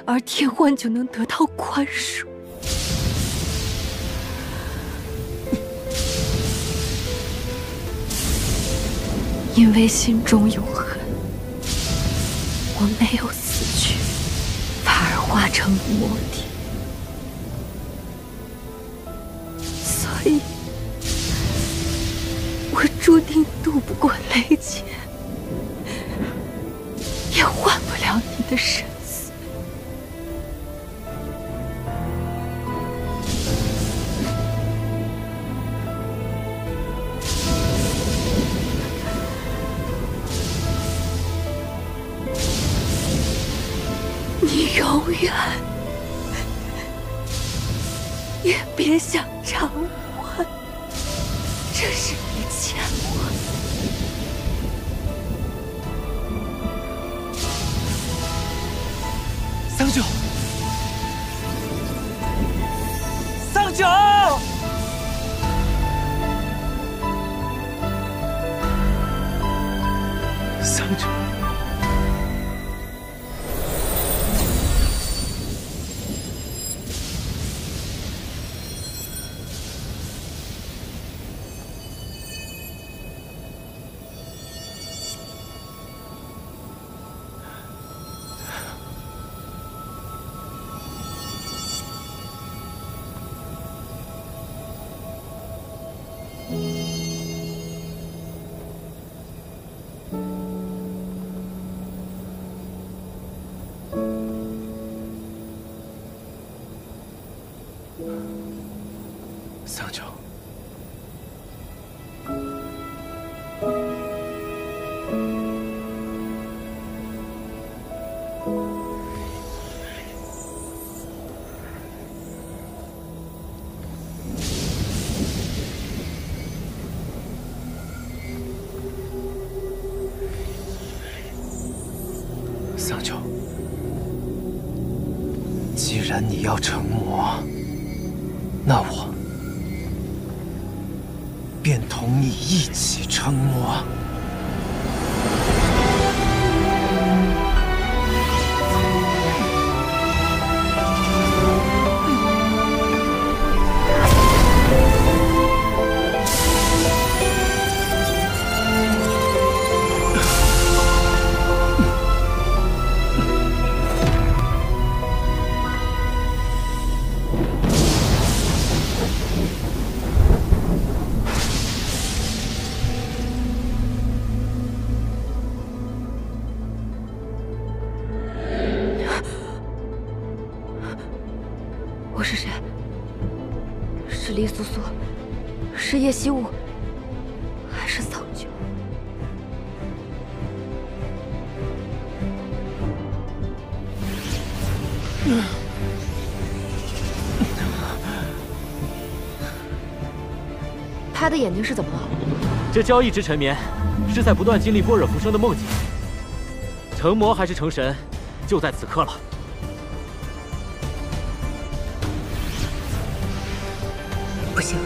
而天欢就能得到宽恕？ 因为心中有恨，我没有死去，反而化成了魔体，所以，我注定渡不过雷劫，也换不了你的生死。你永远也别想偿还这是你欠我的。桑九，桑九，桑九。桑九，桑九，既然你要成魔，那我便同你一起成魔。我是谁？是黎苏苏，是叶希雾，还是桑九？他的眼睛是怎么了？这交一直沉眠，是在不断经历般若浮生的梦境。成魔还是成神，就在此刻了。不行，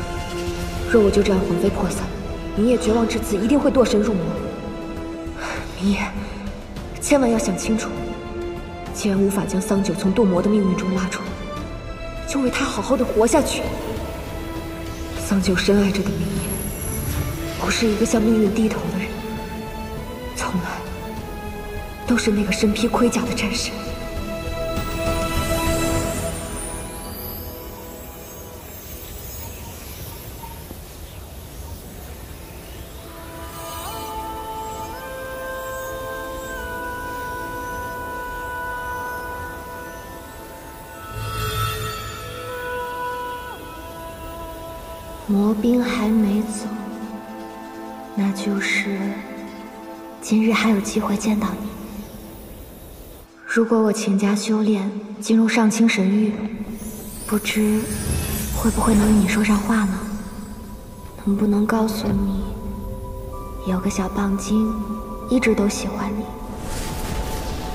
若我就这样魂飞魄散，明夜绝望至此，一定会堕神入魔。明夜，千万要想清楚，既然无法将桑九从堕魔的命运中拉出来，就为他好好的活下去。桑九深爱着的明夜，不是一个向命运低头的人，从来都是那个身披盔甲的战神。魔兵还没走，那就是今日还有机会见到你。如果我勤加修炼，进入上清神域，不知会不会能与你说上话呢？能不能告诉你，有个小棒精一直都喜欢你，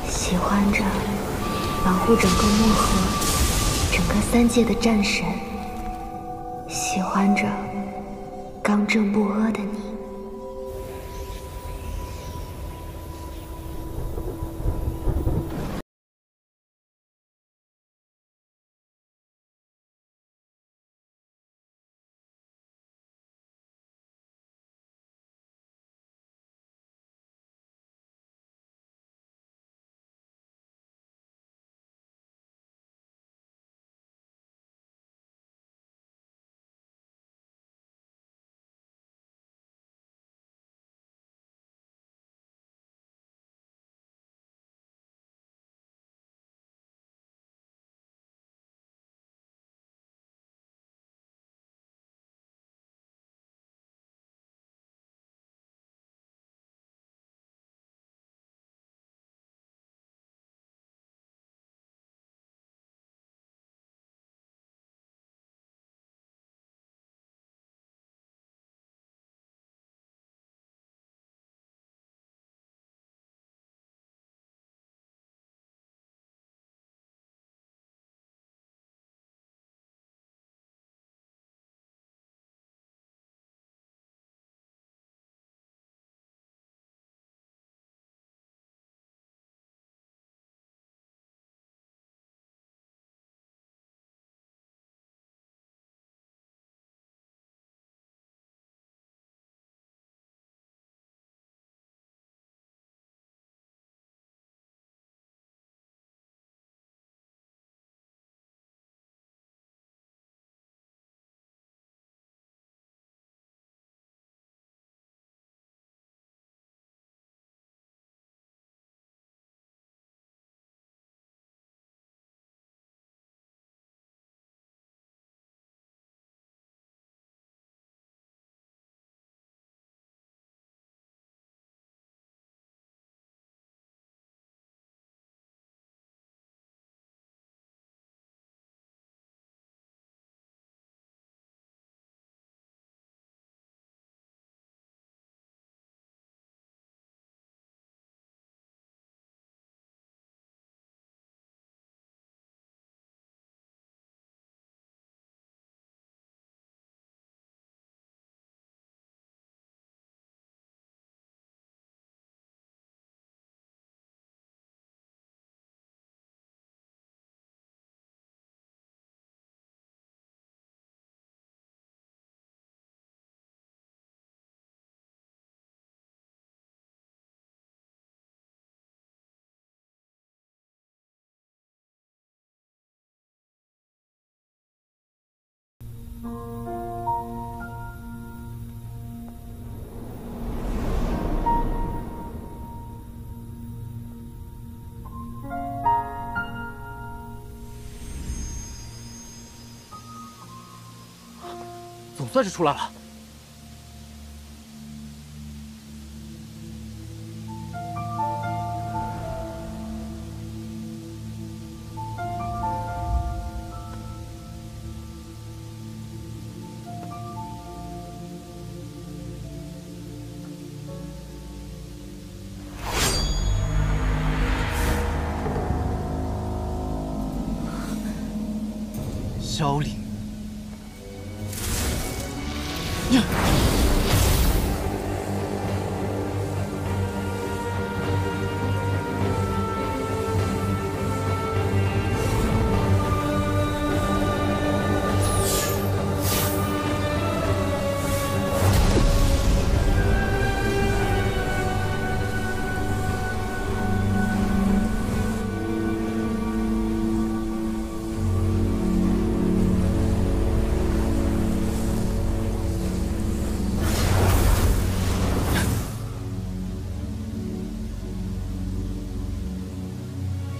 喜欢着保护整个漠河、整个三界的战神。喜欢着刚正不阿的你。算是出来了。萧凌，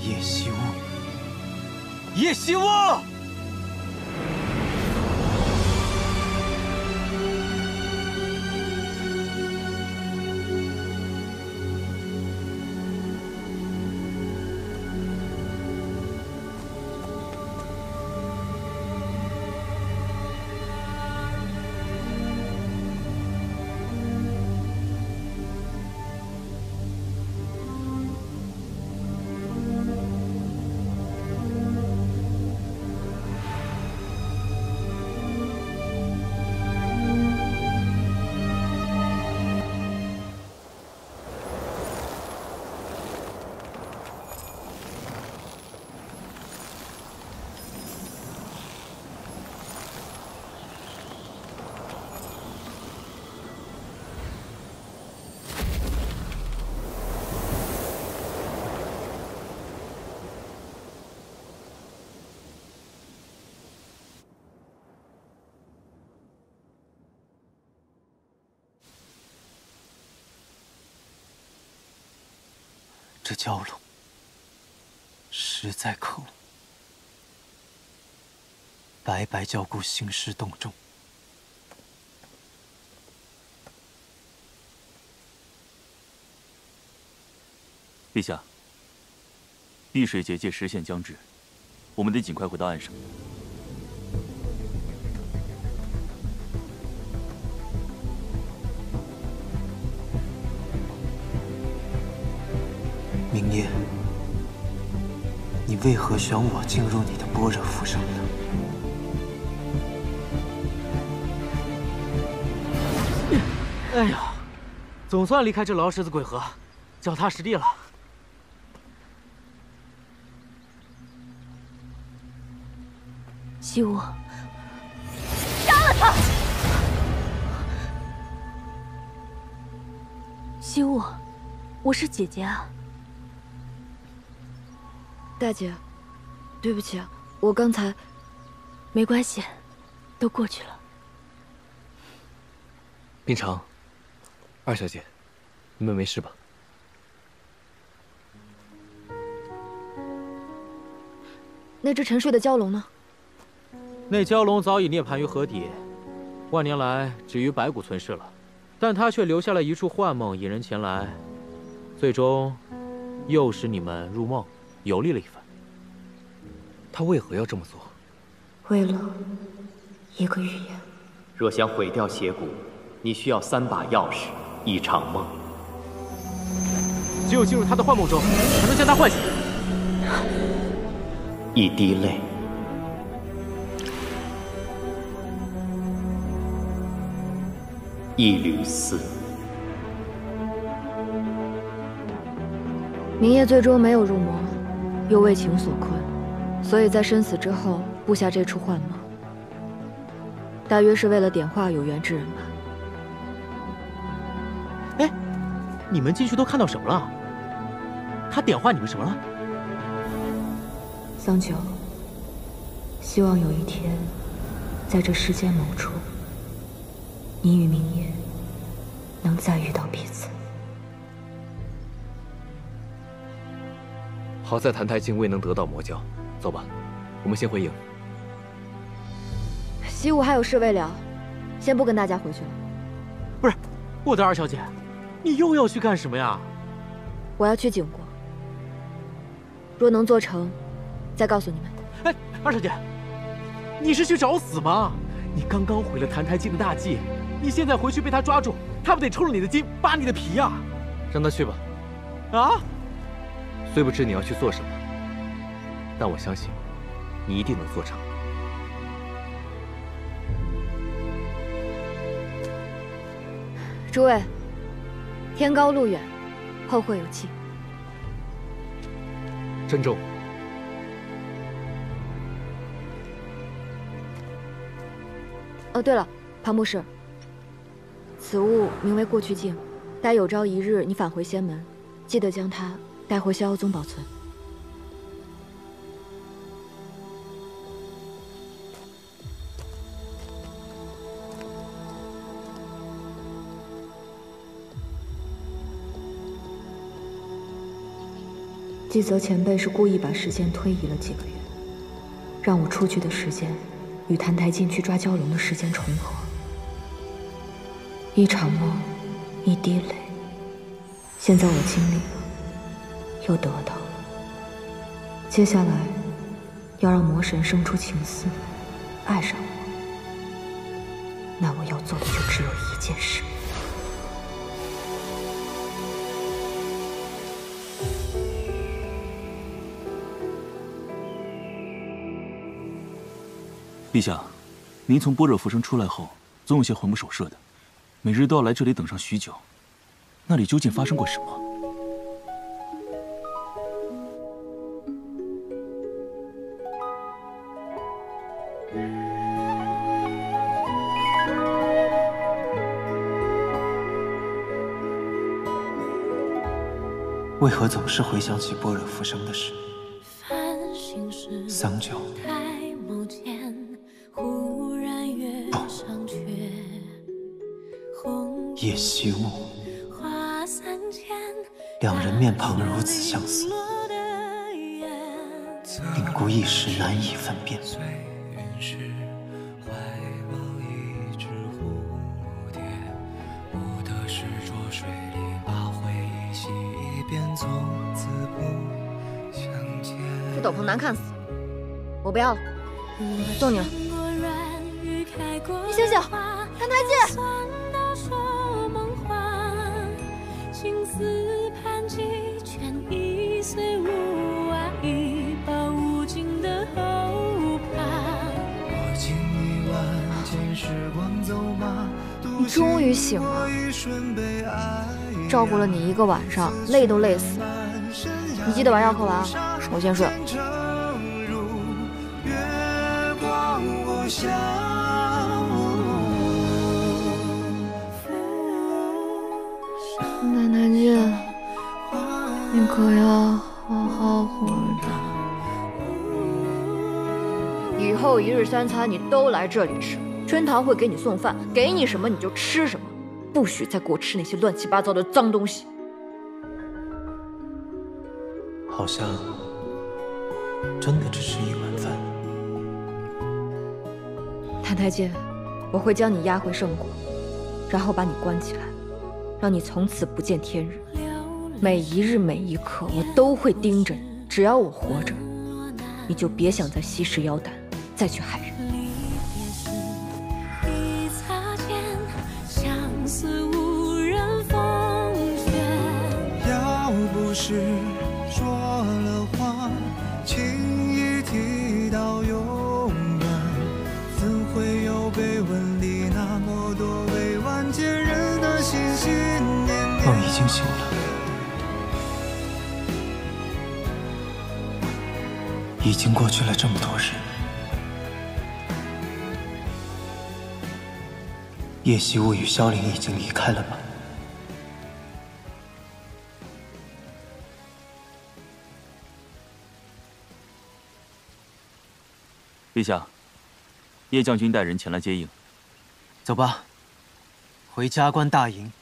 叶希雾，叶希雾！这蛟龙实在可恶，白白叫顾兴师动众。陛下，碧水结界时限将至，我们得尽快回到岸上。明夜，你为何选我进入你的般若浮生呢？哎呀，总算离开这劳什子鬼河，脚踏实地了。希雾，杀了他！希雾，我是姐姐啊。大姐，对不起，我刚才……没关系，都过去了。冰城，二小姐，你们没事吧？那只沉睡的蛟龙呢？那蛟龙早已涅槃于河底，万年来止于白骨存世了，但它却留下了一处幻梦引人前来，最终诱使你们入梦，游历了一番。他为何要这么做？为了一个预言。若想毁掉邪骨，你需要3把钥匙，1场梦。只有进入他的幻梦中，才能将他唤醒。1滴泪。1缕丝。明夜最终没有入魔，又为情所困，所以在生死之后布下这出幻梦，大约是为了点化有缘之人吧。哎，你们进去都看到什么了？他点化你们什么了？桑九，希望有一天，在这世间某处，你与明夜能再遇到彼此。好在谭台烬未能得到魔教，走吧，我们先回营。西武还有事未了，先不跟大家回去了。不是，我的二小姐，你又要去干什么呀？我要去景国，若能做成，再告诉你们。哎，二小姐，你是去找死吗？你刚刚毁了澹台烬的大计，你现在回去被他抓住，他不得抽了你的筋，扒你的皮呀？让他去吧。啊？虽不知你要去做什么，但我相信你一定能做成。诸位，天高路远，后会有期。珍重。哦，对了，庞博士，此物名为过去镜，待有朝一日你返回仙门，记得将它带回逍遥宗保存。纪泽前辈是故意把时间推移了几个月，让我出去的时间与澹台烬去抓蛟龙的时间重合。一场梦，一滴泪。现在我经历了，又得到了。接下来，要让魔神生出情丝，爱上我。那我要做的就只有一件事。陛下，您从般若浮生出来后，总有些魂不守舍的，每日都要来这里等上许久。那里究竟发生过什么？为何总是回想起般若浮生的事？桑酒。 叶惜雾，两人面庞如此相似，令孤一时难以分辨。这斗篷难看死了，我不要了，送你了。你醒醒，澹台烬！ 情丝盘踞，全已随无爱，抱无尽的后怕。你终于醒了，照顾了你一个晚上，累都累死了。你记得把药喝完啊，我先睡。澹台烬，你可要好好活着。以后一日三餐你都来这里吃，春堂会给你送饭，给你什么你就吃什么，不许再给我吃那些乱七八糟的脏东西。好像真的只是一碗饭。澹台烬，我会将你押回圣国，然后把你关起来。 让你从此不见天日，每一日每一刻我都会盯着你。只要我活着，你就别想再吸食妖丹，再去害人。要不是说了话，轻易提到永远，怎会有被吻里那么多委婉见人的心心念念。梦已经醒了，已经过去了这么多日。叶惜雾与萧凌已经离开了吗？陛下，叶将军带人前来接应。走吧，回加官大营。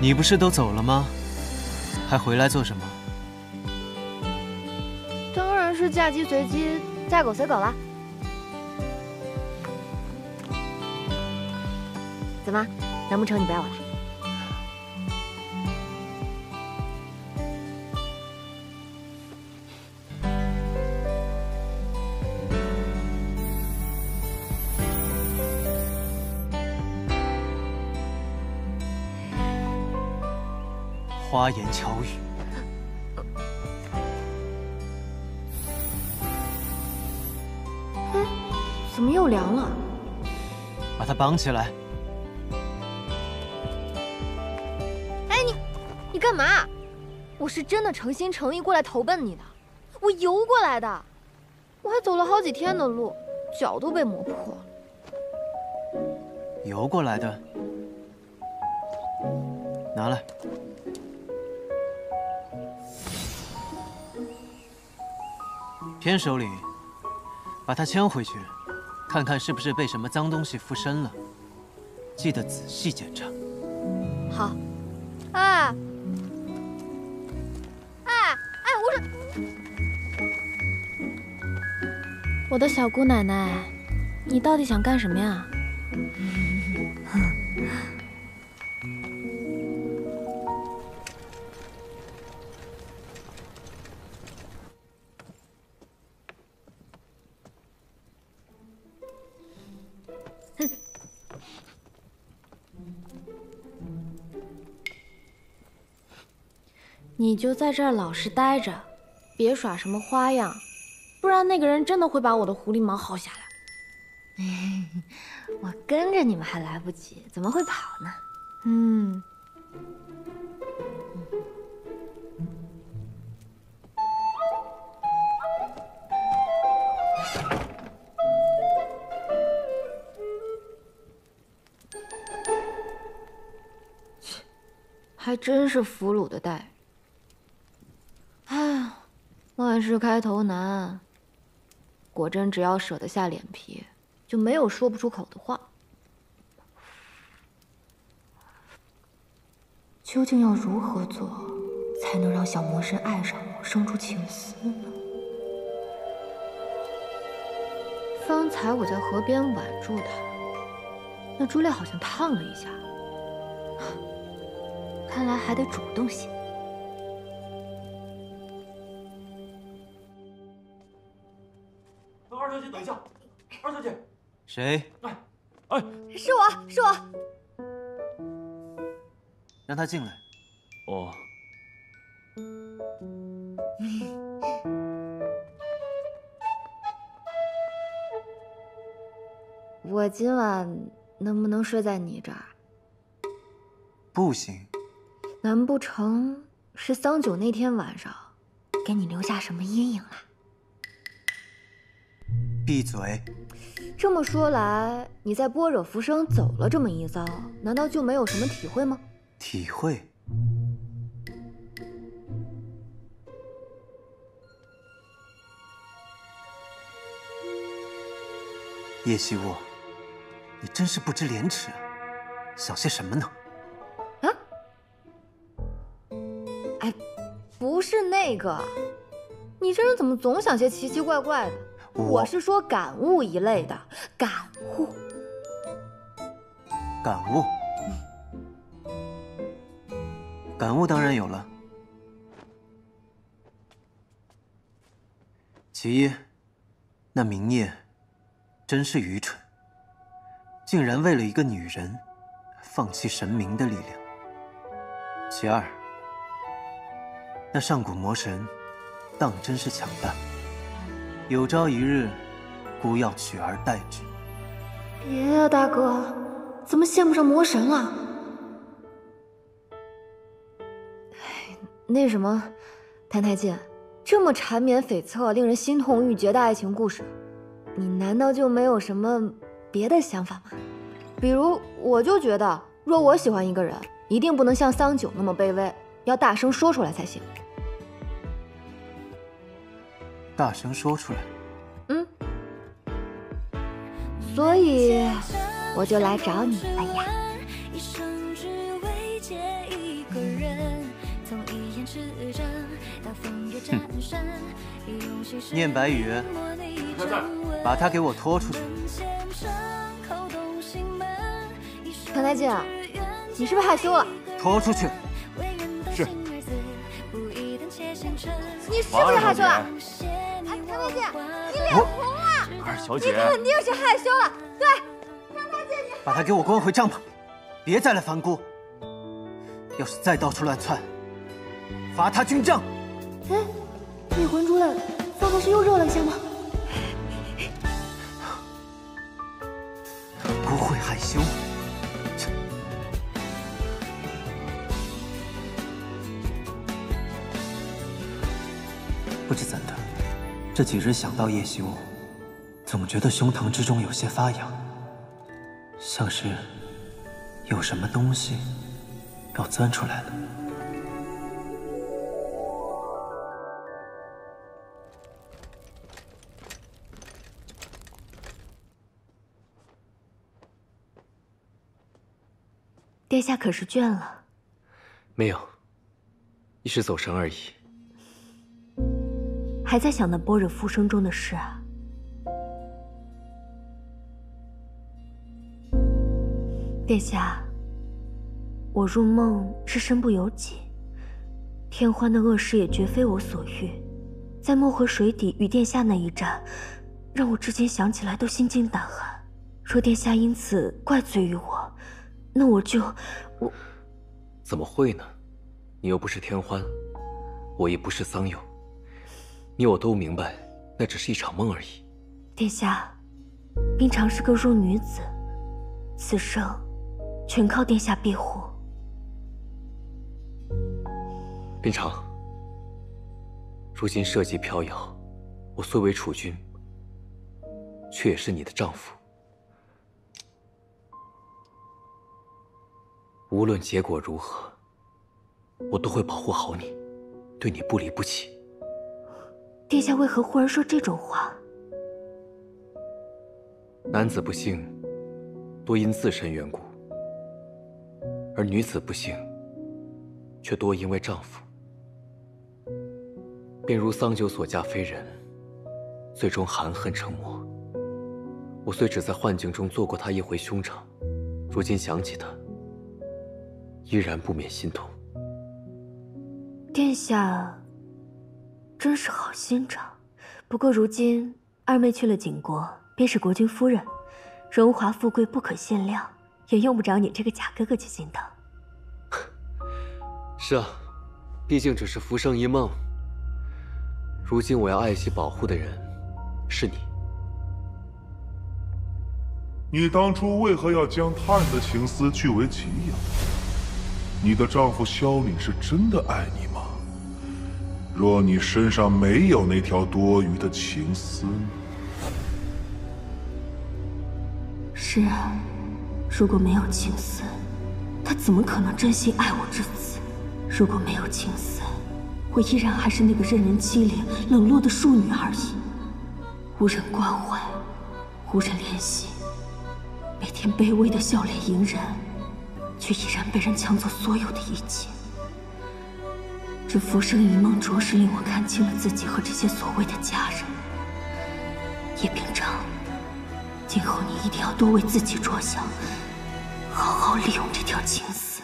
你不是都走了吗？还回来做什么？当然是嫁鸡随鸡，嫁狗随狗了。怎么，难不成你不要我了？花言巧语。怎么又凉了？把他绑起来。哎，你干嘛？我是真的诚心诚意过来投奔你的，我游过来的，我还走了好几天的路，脚都被磨破了。游过来的，拿来。偏首领，把他牵回去，看看是不是被什么脏东西附身了。记得仔细检查。好。哎，我的小姑奶奶，你到底想干什么呀？你就在这儿老实待着，别耍什么花样，不然那个人真的会把我的狐狸毛薅下来。我跟着你们还来不及，怎么会跑呢？还真是俘虏的待遇。哎，万事开头难。果真只要舍得下脸皮，就没有说不出口的话。究竟要如何做，才能让小魔神爱上我，生出情丝呢？方才我在河边挽住他，那珠链好像烫了一下。看来还得主动些。二小姐，等一下，二小姐。谁？是我。让他进来。哦。我今晚能不能睡在你这儿？不行。难不成是桑九那天晚上给你留下什么阴影了？闭嘴！这么说来，你在般若浮生走了这么一遭，难道就没有什么体会吗？体会？叶希沃，你真是不知廉耻啊！想些什么呢？不是那个，你这人怎么总想些奇奇怪怪的？我是说感悟一类的，感悟。感悟？感悟当然有了。其一，那明夜真是愚蠢，竟然为了一个女人放弃神明的力量。其二，那上古魔神当真是强大，有朝一日孤要取而代之。别呀，大哥，怎么羡慕上魔神了？那什么，谭太监，这么缠绵悱恻、令人心痛欲绝的爱情故事，你难道就没有什么别的想法吗？比如，我就觉得，若我喜欢一个人，一定不能像桑九那么卑微，要大声说出来才行。大声说出来。所以我就来找你了呀。念白羽，把他给我拖出去！唐太监，你是不是害羞了？拖出去！是。你是不是害羞了？哎，唐太监，你脸红了！二小姐，你肯定是害羞了。对，唐太监，你把他给我关回帐篷，别再来烦姑。要是再到处乱窜，罚他军杖。哎，你魂出来了，方才是又热了一下吗？不会害羞。不知怎的，这几日想到叶修，总觉得胸膛之中有些发痒，像是有什么东西要钻出来了。殿下可是倦了？没有，一时走神而已。还在想那般若复生中的事啊？殿下，我入梦是身不由己，天欢的恶事也绝非我所欲。在漠河水底与殿下那一战，让我至今想起来都心惊胆寒。若殿下因此怪罪于我，那我怎么会呢？你又不是天欢，我亦不是桑佑，你我都明白，那只是一场梦而已。殿下，冰常是个弱女子，此生全靠殿下庇护。冰常，如今社稷飘摇，我虽为储君，却也是你的丈夫。无论结果如何，我都会保护好你，对你不离不弃。殿下为何忽然说这种话？男子不幸，多因自身缘故；而女子不幸，却多因为丈夫。便如桑九所嫁非人，最终含恨成魔。我虽只在幻境中做过他一回兄长，如今想起他，依然不免心痛。殿下真是好心肠。不过如今二妹去了景国，便是国君夫人，荣华富贵不可限量，也用不着你这个假哥哥去心疼。是啊，毕竟只是浮生一梦。如今我要爱惜保护的人是你。你当初为何要将他人的情丝据为己有？你的丈夫萧凛是真的爱你吗？若你身上没有那条多余的情丝呢？是啊，如果没有情丝，他怎么可能真心爱我至此？如果没有情丝，我依然还是那个任人欺凌、冷落的庶女而已，无人关怀，无人怜惜，每天卑微的笑脸迎人，却依然被人抢走所有的一切。这浮生一梦着实令我看清了自己和这些所谓的家人。叶秉常，今后你一定要多为自己着想，好好利用这条情丝。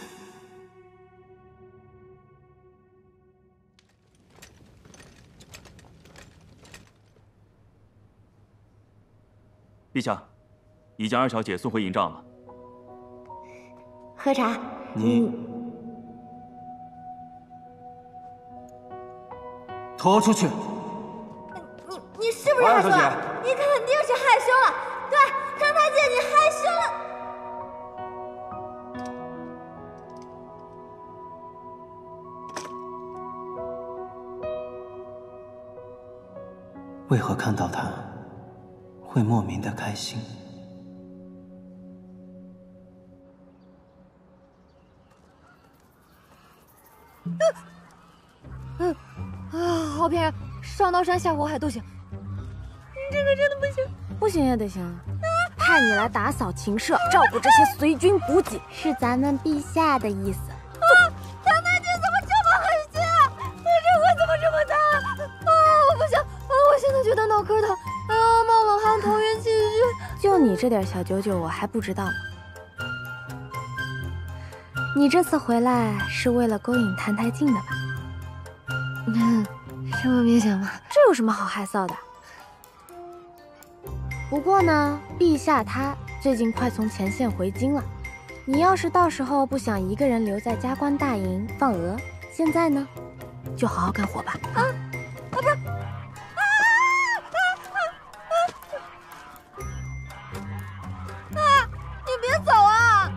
陛下，已将二小姐送回营帐了。喝茶。你拖出去！你是不是害羞了？你肯定是害羞了。对，唐太监，你害羞了。为何看到他会莫名的开心？好骗人，上刀山下火海都行。你这个真的不行，不行也得行。派你来打扫禽舍，照顾这些随军补给，是咱们陛下的意思。唐太监怎么这么狠心？就你这点小九九，我还不知道吗？你这次回来是为了勾引谭台烬的吧？这么明显吗？这有什么好害臊的？不过呢，陛下他最近快从前线回京了，你要是到时候不想一个人留在加官大营放鹅，现在呢，就好好干活吧。不是。你别走啊！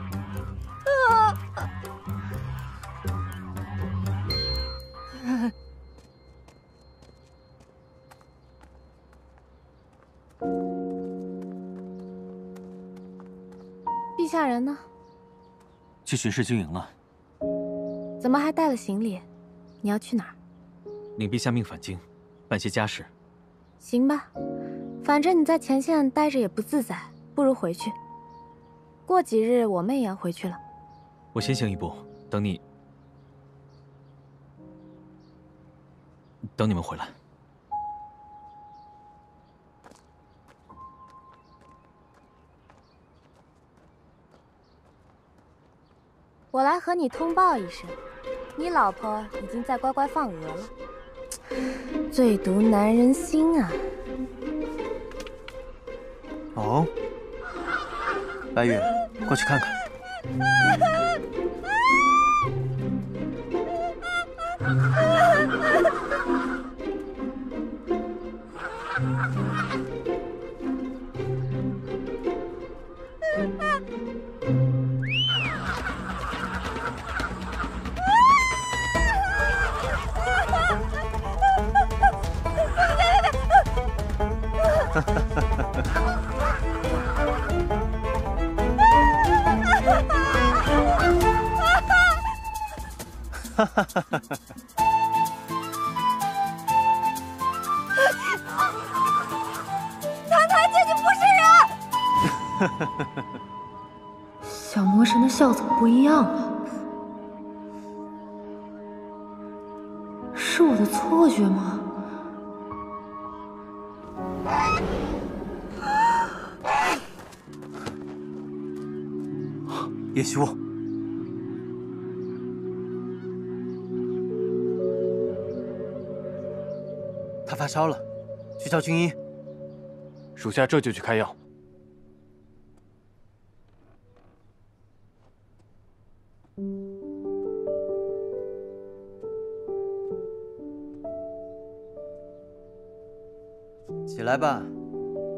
陛下人呢？去巡视军营了。怎么还带了行李？你要去哪儿？领陛下命返京，办些家事。行吧，反正你在前线待着也不自在，不如回去。过几日我们也要回去了。我先行一步，等你们回来。我来和你通报一声，你老婆已经在乖乖放鹅了。最毒男人心啊！哦，白羽，过去看看。哈哈哈哈哈！谭台烬，你不是人！哈哈哈！小魔神的笑怎么不一样了？是我的错觉吗？叶希雾，他发烧了，去叫军医。属下这就去开药。起来吧，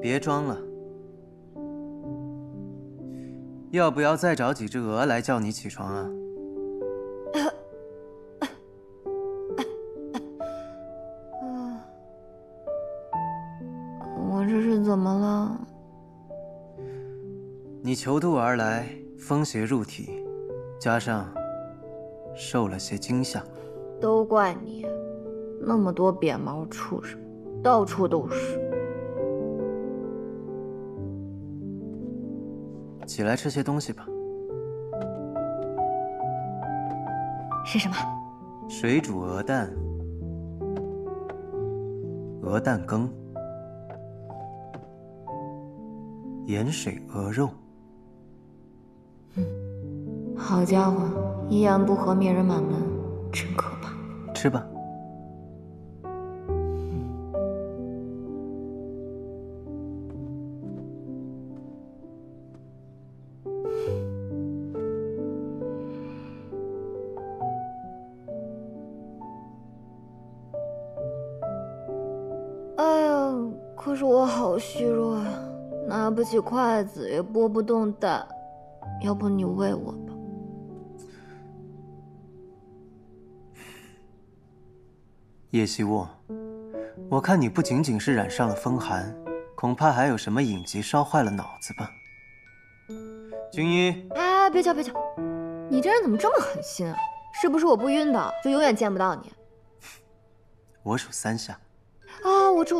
别装了。要不要再找几只鹅来叫你起床啊？我这是怎么了？你囚渡而来，风邪入体，加上受了些惊吓。都怪你，那么多扁毛畜生，到处都是。起来吃些东西吧。是什么？水煮鹅蛋、鹅蛋羹、盐水鹅肉。好家伙，一言不合灭人满门，真可怕。吃吧。可是我好虚弱呀，拿不起筷子，也拨不动蛋。要不你喂我吧。叶希雾，我看你不仅仅是染上了风寒，恐怕还有什么隐疾烧坏了脑子吧。军医，哎，别瞧别瞧，你这人怎么这么狠心啊？是不是我不晕倒，就永远见不到你？我数3下。啊，我吃。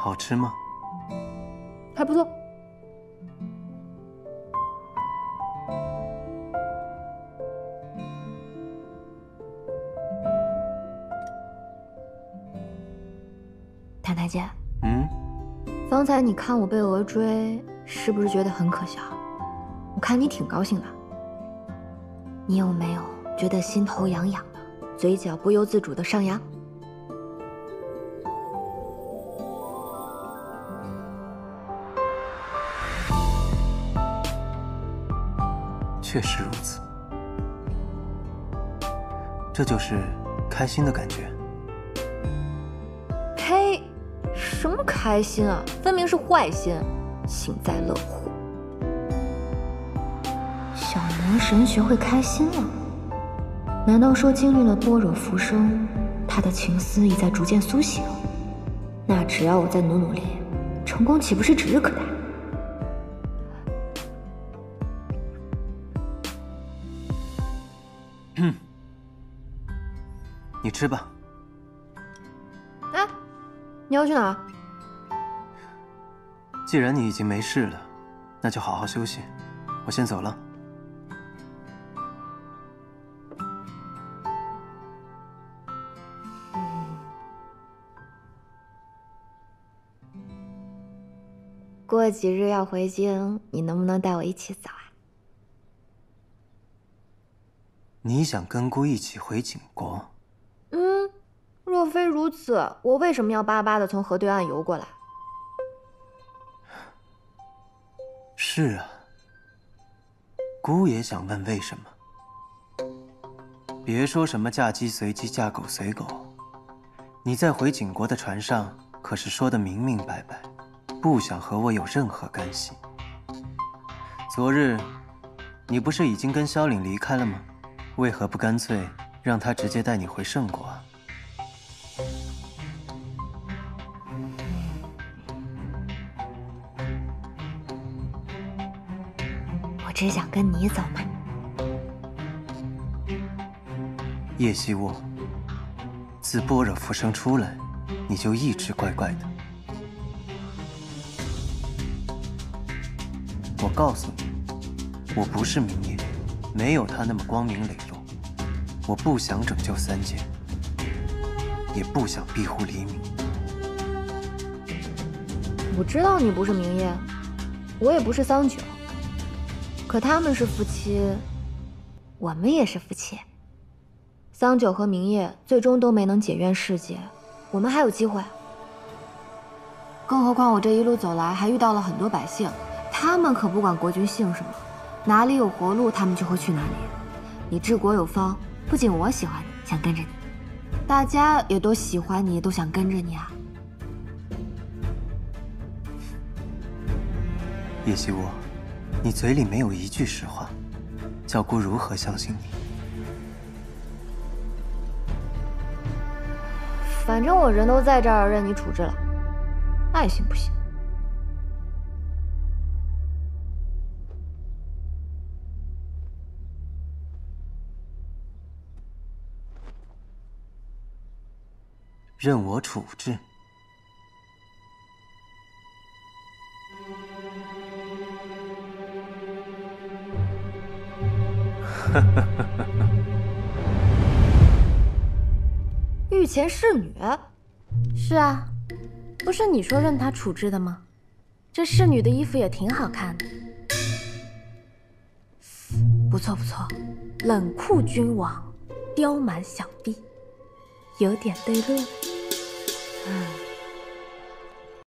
好吃吗？还不错。太太姐，方才你看我被鹅追，是不是觉得很可笑？我看你挺高兴的。你有没有觉得心头痒痒的，嘴角不由自主的上扬？确实如此，这就是开心的感觉。什么开心啊？分明是坏心，幸灾乐祸。小魔神学会开心了？难道说经历了般若浮生，他的情思已在逐渐苏醒？那只要我再努力，成功岂不是指日可待？你吃吧。哎，你要去哪儿？既然你已经没事了，那就好好休息。我先走了。过几日要回京，你能不能带我一起走啊？你想跟姑一起回景国？若非如此，我为什么要巴巴的从河对岸游过来？是啊，姑也想问为什么。别说什么嫁鸡随鸡，嫁狗随狗，你在回景国的船上可是说得明明白白，不想和我有任何干系。昨日，你不是已经跟萧岭离开了吗？为何不干脆让他直接带你回圣国啊？我只想跟你走嘛。叶希沃，自般若浮生出来，你就一直怪怪的。我告诉你，我不是明夜，没有他那么光明磊落。我不想拯救三界，也不想庇护黎明。我知道你不是明夜，我也不是桑九，可他们是夫妻，我们也是夫妻。桑九和明夜最终都没能解怨释结，我们还有机会。更何况我这一路走来还遇到了很多百姓，他们可不管国君姓什么，哪里有活路他们就会去哪里。你治国有方，不仅我喜欢你，想跟着你，大家也都喜欢你，都想跟着你啊。叶希沃，你嘴里没有一句实话，叫姑如何相信你？反正我人都在这儿，任你处置了，爱信不信。任我处置？御前侍女？是啊，不是你说任她处置的吗？这侍女的衣服也挺好看的。不错不错，冷酷君王，刁蛮小弟，有点对路。